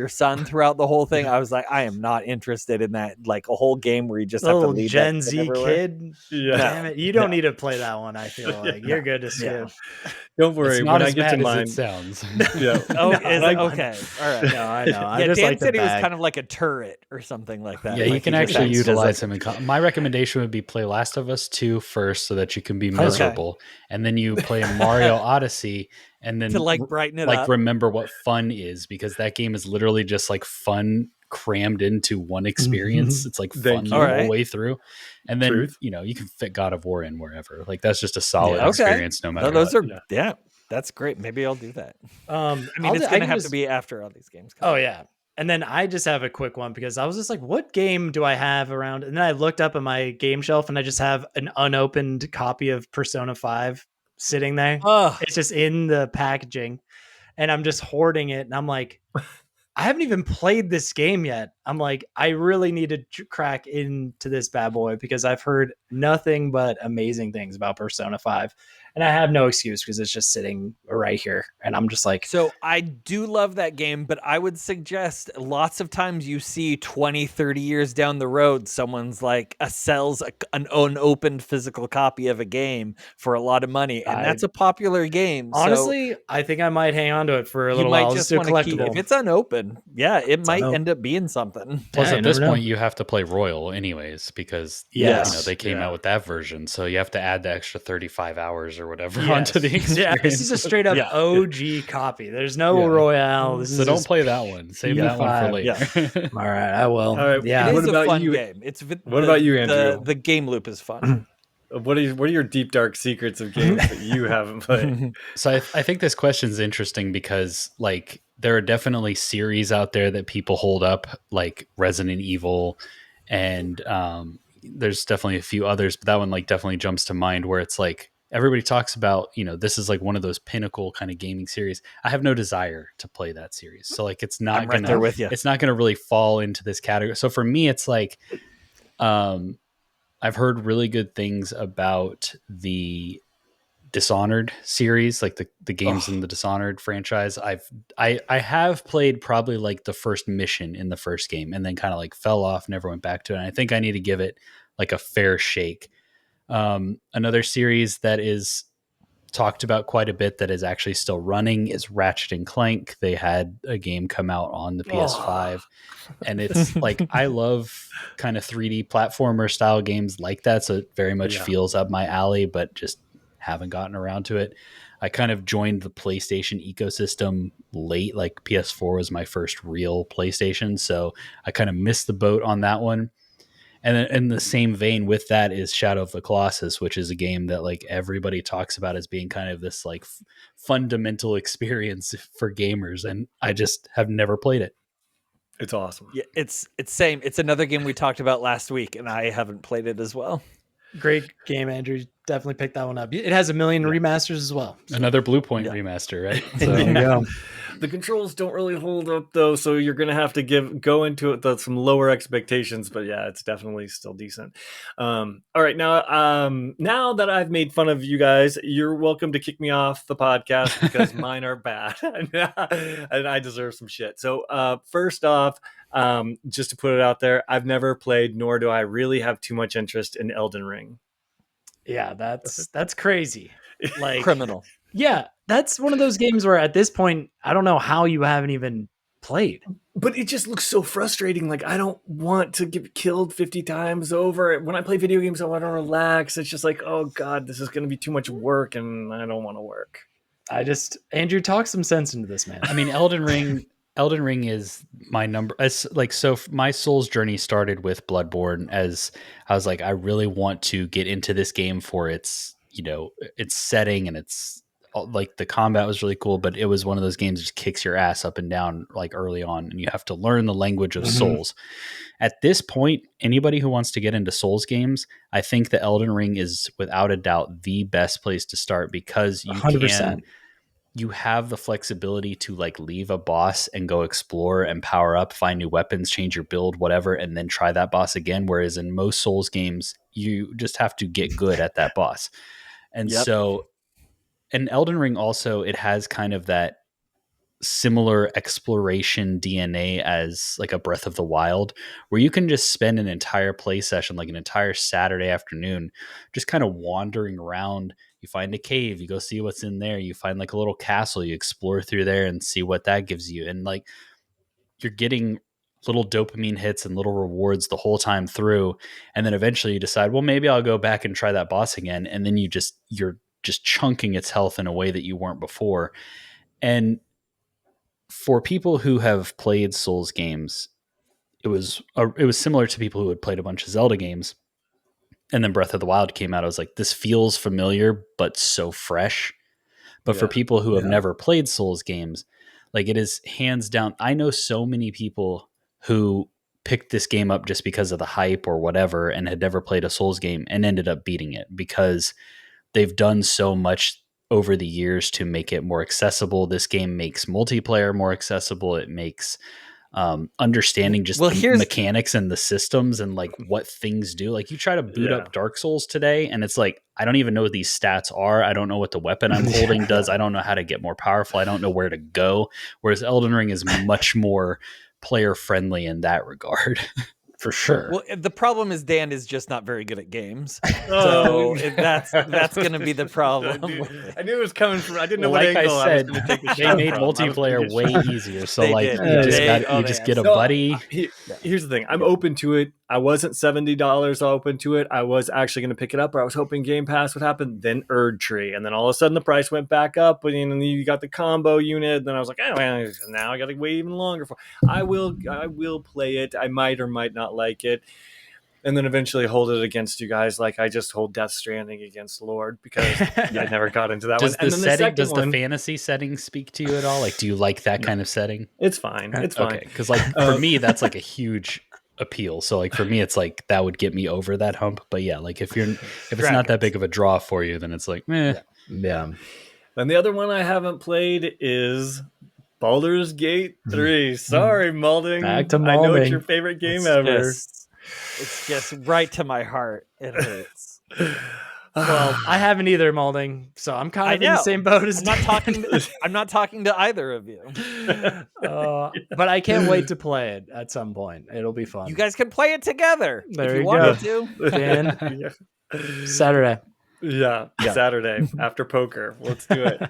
son throughout the whole thing, I was like, I am not interested in that. Like a whole game where you just have to lead Gen Z kid. Yeah. Damn it, you don't need to play that one. I feel like you're good to skip. Don't worry. It's not when as I get bad to as mine, it sounds. Yeah. Oh, is it? Okay. All right. No, I know. I Yeah, just Dan like said the he was bag. kind of like a turret or something like that. Yeah, like you can actually utilize him. My recommendation would be play Last of Us 2 first so that you can be miserable. And then you play Mario Odyssey and then to like brighten it like up. remember what fun is, because that game is literally just like fun crammed into one experience. It's like fun the whole way through. And then you can fit God of War in wherever. Like that's just a solid experience no matter what. Those are that's great. Maybe I'll do that. I mean, it's going to have to be after all these games come out. Oh yeah. And then I just have a quick one because I was just like, what game do I have around? And then I looked up at my game shelf and I just have an unopened copy of Persona 5 sitting there. Ugh. It's just in the packaging and I'm just hoarding it. And I'm like, I haven't even played this game yet. I'm like, I really need to crack into this bad boy because I've heard nothing but amazing things about Persona 5. And I have no excuse because it's just sitting right here. And I'm just like, So I do love that game, but I would suggest lots of times you see 20, 30 years down the road, someone's like sells an unopened physical copy of a game for a lot of money. And that's a popular game. Honestly, I think I might hang on to it for a You little might while. just do a want to keep collectible. If it's unopened, it might end up being something. Plus, Yeah, at you this never know. point, you have to play Royal anyways because Yes. they came Yeah. out with that version, so you have to add the extra 35 hours or whatever Yes. onto the experience. Yeah, this is a straight up Yeah. OG copy. There's no Yeah. Royale. This So is don't just- play that one. Save that one for P5. later. All right, I will. All right, Yeah. It What is about a fun you? game. What about you, Andrew? The game loop is fun. What are your deep dark secrets of games that you haven't played? So I think this question is interesting because like there are definitely series out there that people hold up, like Resident Evil, and there's definitely a few others, but that one like definitely jumps to mind where it's like everybody talks about, this is like one of those pinnacle kind of gaming series. I have no desire to play that series, so like it's not I'm right there with you. it's not gonna really fall into this category. So for me, it's like I've heard really good things about the Dishonored series, like the games in the Dishonored franchise. I have played probably like the first mission in the first game and then kind of like fell off, never went back to it. And I think I need to give it like a fair shake. Another series that is talked about quite a bit that is actually still running is Ratchet and Clank. They had a game come out on the PS5 and it's like I love kind of 3D platformer style games like that, so it very much feels up my alley, but just haven't gotten around to it. I kind of joined the PlayStation ecosystem late, like PS4 was my first real PlayStation, so I kind of missed the boat on that one. And then in the same vein with that is Shadow of the Colossus, which is a game that like everybody talks about as being kind of this like fundamental experience for gamers, and I just have never played it. It's awesome. Yeah, it's same. It's another game we talked about last week, and I haven't played it as well. Great game, Andrew. Definitely pick that one up. It has a million remasters as well. So. Another Blue Point remaster, right? So, There you go. The controls don't really hold up though, so you're gonna have to go into it with some lower expectations. But yeah, it's definitely still decent. All right, now that I've made fun of you guys, you're welcome to kick me off the podcast because mine are bad and I deserve some shit. So first off, just to put it out there, I've never played, nor do I really have too much interest in Elden Ring. Yeah, that's crazy. Like Criminal. Yeah, that's one of those games where at this point, I don't know how you haven't even played. But it just looks so frustrating. Like, I don't want to get killed 50 times over. When I play video games, I want to relax. It's just like, oh God, this is going to be too much work and I don't want to work. Andrew, talk some sense into this, man. I mean, Elden Ring is my number. As like, so my soul's journey started with Bloodborne, as I was like, I really want to get into this game for its setting, and it's like the combat was really cool, but it was one of those games that just kicks your ass up and down like early on, and you have to learn the language of souls. At this point, anybody who wants to get into Souls games, I think the Elden Ring is without a doubt the best place to start, because you 100%. you have the flexibility to like leave a boss and go explore and power up, find new weapons, change your build, whatever, and then try that boss again. Whereas in most Souls games, you just have to get good at that boss. And so, and Elden Ring also, it has kind of that similar exploration DNA as like a Breath of the Wild, where you can just spend an entire play session, like an entire Saturday afternoon, just kind of wandering around. You find a cave, you go see what's in there, you find like a little castle, you explore through there and see what that gives you. And like you're getting little dopamine hits and little rewards the whole time through. And then eventually you decide, well, maybe I'll go back and try that boss again. And then you're just chunking its health in a way that you weren't before. And for people who have played Souls games, it was similar to people who had played a bunch of Zelda games. And then Breath of the Wild came out. I was like, this feels familiar, but so fresh. But for people who have never played Souls games, Like, it is hands down. I know so many people who picked this game up just because of the hype or whatever and had never played a Souls game and ended up beating it because they've done so much over the years to make it more accessible. This game makes multiplayer more accessible. It makes understanding just the mechanics and the systems and like what things do. Like, you try to boot up Dark Souls today and it's like, I don't even know what these stats are. I don't know what the weapon I'm holding does. I don't know how to get more powerful. I don't know where to go. Whereas Elden Ring is much more player friendly in that regard. For sure. Well, the problem is Dan is just not very good at games, so that's going to be the problem. I knew it was coming from. I didn't know Well, what like angle I said, was going to take the they shot made from. multiplayer way easier. So They like did. you just get a buddy. Here's the thing. I'm open to it. I wasn't $70 open to it. I was actually going to pick it up, or I was hoping Game Pass would happen. Then Erdtree, and then all of a sudden the price went back up, and then you got the combo unit. And then I was like, oh, well, now I got to wait even longer for. I will play it. I might or might not like it. And then eventually hold it against you guys, like I just hold Death Stranding against Lord, because I never got into that Does one. The fantasy setting speak to you at all? Like, do you like that kind of setting? It's fine. It's fine. Okay, because like for me, that's like a huge appeal. So like for me, it's like that would get me over that hump. But yeah, like if it's not that big of a draw for you, then it's like, meh. Yeah. And the other one I haven't played is Baldur's Gate 3. Sorry, Malding. Back to I know Malding. it's your favorite game ever. It's just right to my heart. It hurts. Well, I haven't either, Malding, so I'm kind of in the same boat as I'm not talking to either of you. But I can't wait to play it at some point. It'll be fun. You guys can play it together There if you you wanted to. Dan, Saturday. Yeah, Saturday after poker. Let's do it.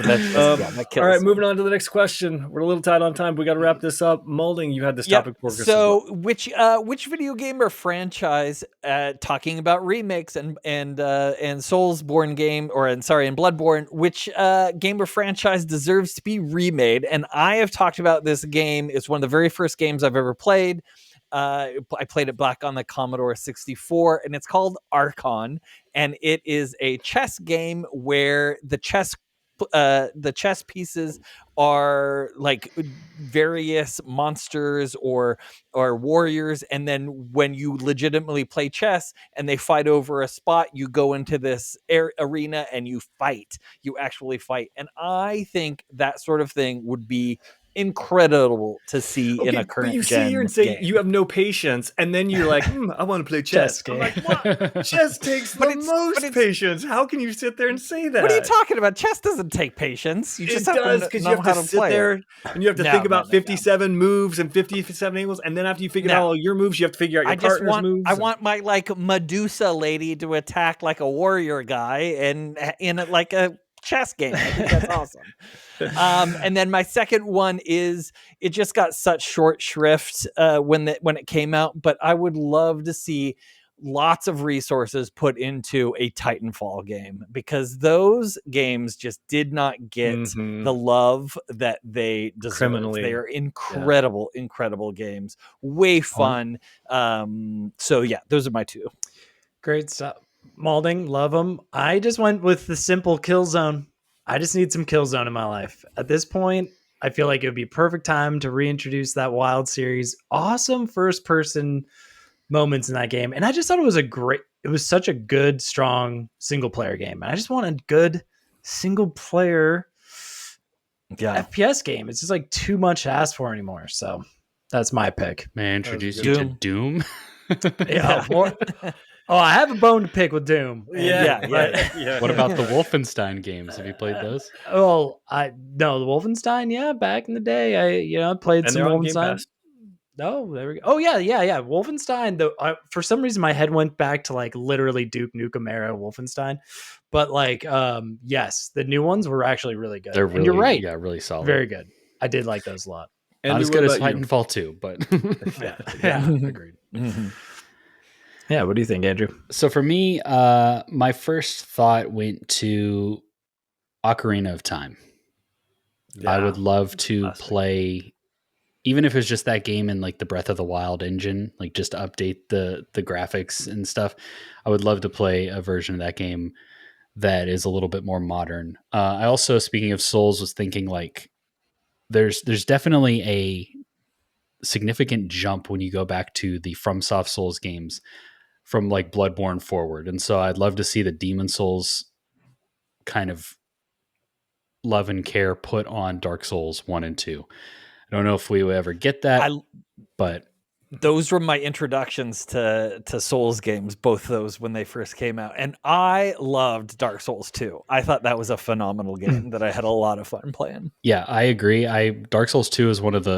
That all right, moving on to the next question. We're a little tight on time, but we got to wrap this up. Malding, you had this topic for us. So, which video game or franchise, talking about remakes and Soulsborne game, and Bloodborne, which game or franchise deserves to be remade? And I have talked about this game. It's one of the very first games I've ever played. I played it back on the Commodore 64, and it's called Archon, and it is a chess game where the chess pieces are like various monsters or warriors, and then when you legitimately play chess and they fight over a spot, you go into this arena and you actually fight. And I think that sort of thing would be incredible to see in a current you gen sit here and say game. you have no patience, and then you're like, I want to play chess. I'm like, what? Chess takes the most patience. How can you sit there and say that? What are you talking about? Chess doesn't take patience. You just have to because know you have how to to sit play there it. and you have to think about 57 moves and 57 angles, and then after you figure out all your moves, you have to figure out your partner's moves. I want my like Medusa lady to attack like a warrior guy and in like a chess game. I think that's awesome. And then my second one is, it just got such short shrift when it came out, but I would love to see lots of resources put into a Titanfall game, because those games just did not get the love that they deserve. They are incredible games, way fun. So yeah, those are my two. Great stuff. Malding, love them. I just went with the simple Killzone. I just need some Killzone in my life. At this point, I feel like it would be perfect time to reintroduce that Wild series. Awesome first-person moments in that game. And I just thought it was such a good, strong single-player game. And I just want a good single-player FPS game. It's just like too much to ask for anymore. So that's my pick. May I introduce you to Doom? I have a bone to pick with Doom. Yeah. What about the Wolfenstein games? Have you played those? The Wolfenstein, back in the day, I played some Wolfenstein. Oh, there we go. Oh yeah. Wolfenstein. Though, for some reason, my head went back to like literally Duke Nukem era Wolfenstein, but like, yes, the new ones were actually really good. They're really, and you're right, really solid, very good. I did like those a lot. Not as good as Titanfall 2, but agreed. Mm-hmm. Yeah, what do you think, Andrew? So for me, my first thought went to Ocarina of Time. I would love to play, even if it's just that game in like the Breath of the Wild engine, like just to update the graphics and stuff. I would love to play a version of that game that is a little bit more modern. I also, speaking of Souls, was thinking like there's definitely a significant jump when you go back to the FromSoft Souls games from like Bloodborne forward. And so I'd love to see the Demon Souls kind of love and care put on Dark Souls 1 and 2. I don't know if we will ever get that, but those were my introductions to Souls games, both those when they first came out. And I loved Dark Souls 2. I thought that was a phenomenal game that I had a lot of fun playing. Yeah, I agree. Dark Souls 2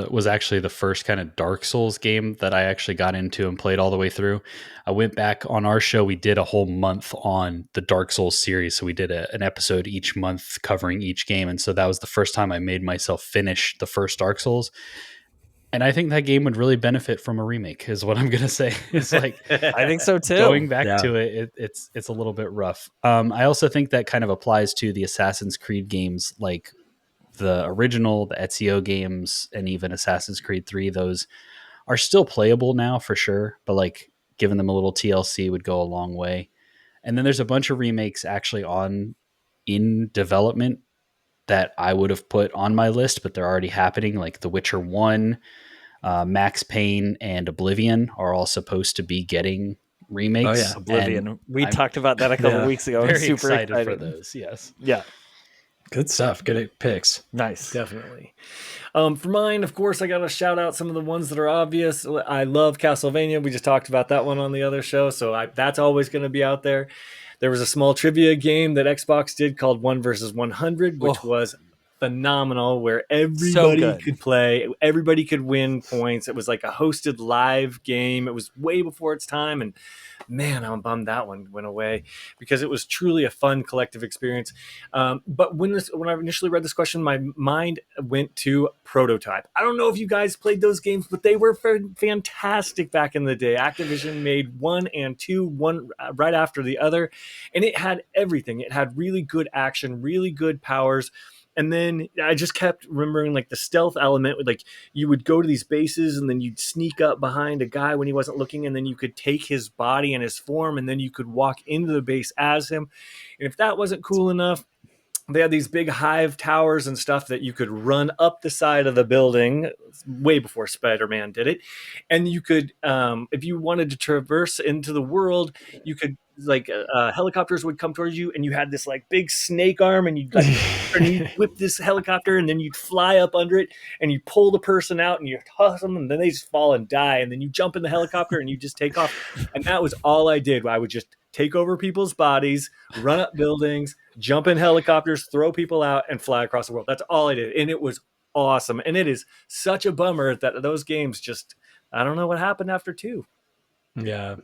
was actually the first kind of Dark Souls game that I actually got into and played all the way through. I went back on our show. We did a whole month on the Dark Souls series. So we did an episode each month covering each game. And so that was the first time I made myself finish the first Dark Souls. And I think that game would really benefit from a remake, is what I'm going to say. It's like, I think so too. Going back to it's a little bit rough. I also think that kind of applies to the Assassin's Creed games, like the original, the Ezio games, and even Assassin's Creed 3. Those are still playable now for sure, but like giving them a little TLC would go a long way. And then there's a bunch of remakes actually in development that I would have put on my list, but they're already happening. Like The Witcher 1, Max Payne, and Oblivion are all supposed to be getting remakes. Oh yeah, Oblivion. We talked about that a couple of weeks ago. Very I'm super excited for those. Yes. Yeah. Good stuff. Good picks. Nice. Definitely. For mine, of course, I got to shout out some of the ones that are obvious. I love Castlevania. We just talked about that one on the other show, so that's always going to be out there. There was a small trivia game that Xbox did called 1 versus 100, which was phenomenal, where everybody could play. Everybody could win points. It was like a hosted live game. It was way before its time, and man, I'm bummed that one went away because it was truly a fun collective experience. But when I initially read this question, my mind went to Prototype. I don't know if you guys played those games, but they were fantastic back in the day. Activision made 1 and 2, one right after the other, and it had everything. It had really good action, really good powers. And then I just kept remembering like the stealth element with like you would go to these bases and then you'd sneak up behind a guy when he wasn't looking, and then you could take his body and his form, and then you could walk into the base as him. And if that wasn't cool enough, they had these big hive towers and stuff that you could run up the side of the building way before Spider-Man did it. And you could, if you wanted to traverse into the world, you could like helicopters would come towards you, and you had this like big snake arm, and you'd like and you'd whip this helicopter, and then you'd fly up under it, and you pull the person out, and you toss them, and then they just fall and die, and then you jump in the helicopter and you just take off. And that was all I did. I would just take over people's bodies, run up buildings, jump in helicopters, throw people out, and fly across the world. That's all I did, and it was awesome. And it is such a bummer that those games just, I don't know what happened after 2. Yeah.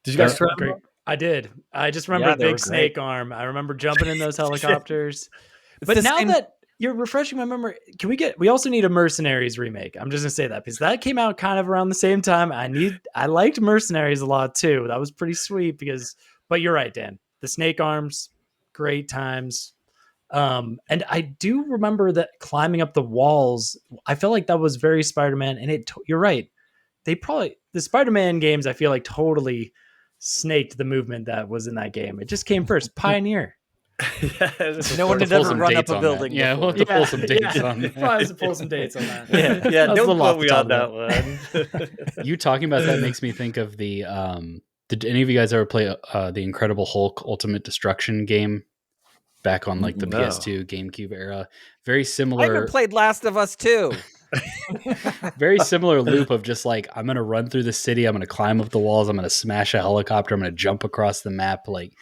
Did you guys try them? I did. I just remember big snake arm. I remember jumping in those helicopters. But now that you're refreshing my memory, we also need a Mercenaries remake. I'm just gonna say that because that came out kind of around the same time. I liked Mercenaries a lot too. That was pretty sweet but you're right, Dan. The snake arms, great times. And I do remember that climbing up the walls, I felt like that was very Spider-Man, and you're right. The Spider-Man games, I feel like totally snaked the movement that was in that game. It just came first. Pioneer. No one had ever run up a building. Yeah, we'll have to pull some dates on that. Probably have to pull some dates on that. Yeah, don't quote me on that one. You talking about that makes me think of the did any of you guys ever play the Incredible Hulk Ultimate Destruction game back on like the PS2 GameCube era? Very similar. I haven't played Last of Us 2. Very similar loop of just like, I'm going to run through the city, I'm going to climb up the walls, I'm going to smash a helicopter, I'm going to jump across the map. Like,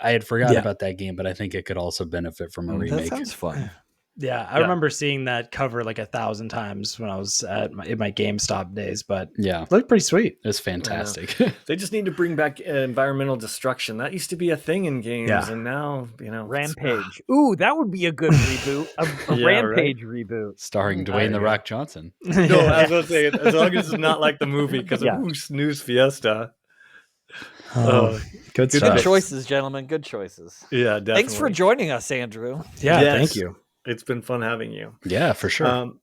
I had forgotten about that game, but I think it could also benefit from a remake. That sounds fun. Yeah, I remember seeing that cover like 1,000 times when I was in my GameStop days, but it looked pretty sweet. It's fantastic. They just need to bring back environmental destruction. That used to be a thing in games, and now, Rampage. Ooh, that would be a good reboot. A Rampage reboot. Starring Dwayne The Rock Johnson. No, I was going to say, as long as it's not like the movie, because Snooze Fiesta. Good choices, gentlemen. Good choices. Yeah, definitely. Thanks for joining us, Andrew. Yeah, thank you. It's been fun having you. Yeah, for sure.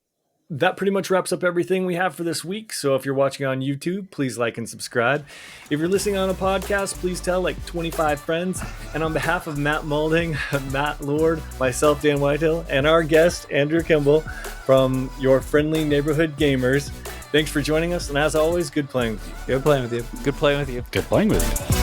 that pretty much wraps up everything we have for this week. So if you're watching on YouTube, please like and subscribe. If you're listening on a podcast, please tell like 25 friends. And on behalf of Matt Maulding, Matt Lord, myself, Dan Whitehill, and our guest, Andrew Kimball, from your friendly neighborhood gamers, thanks for joining us. And as always, good playing with you. Good playing with you. Good playing with you. Good playing with you.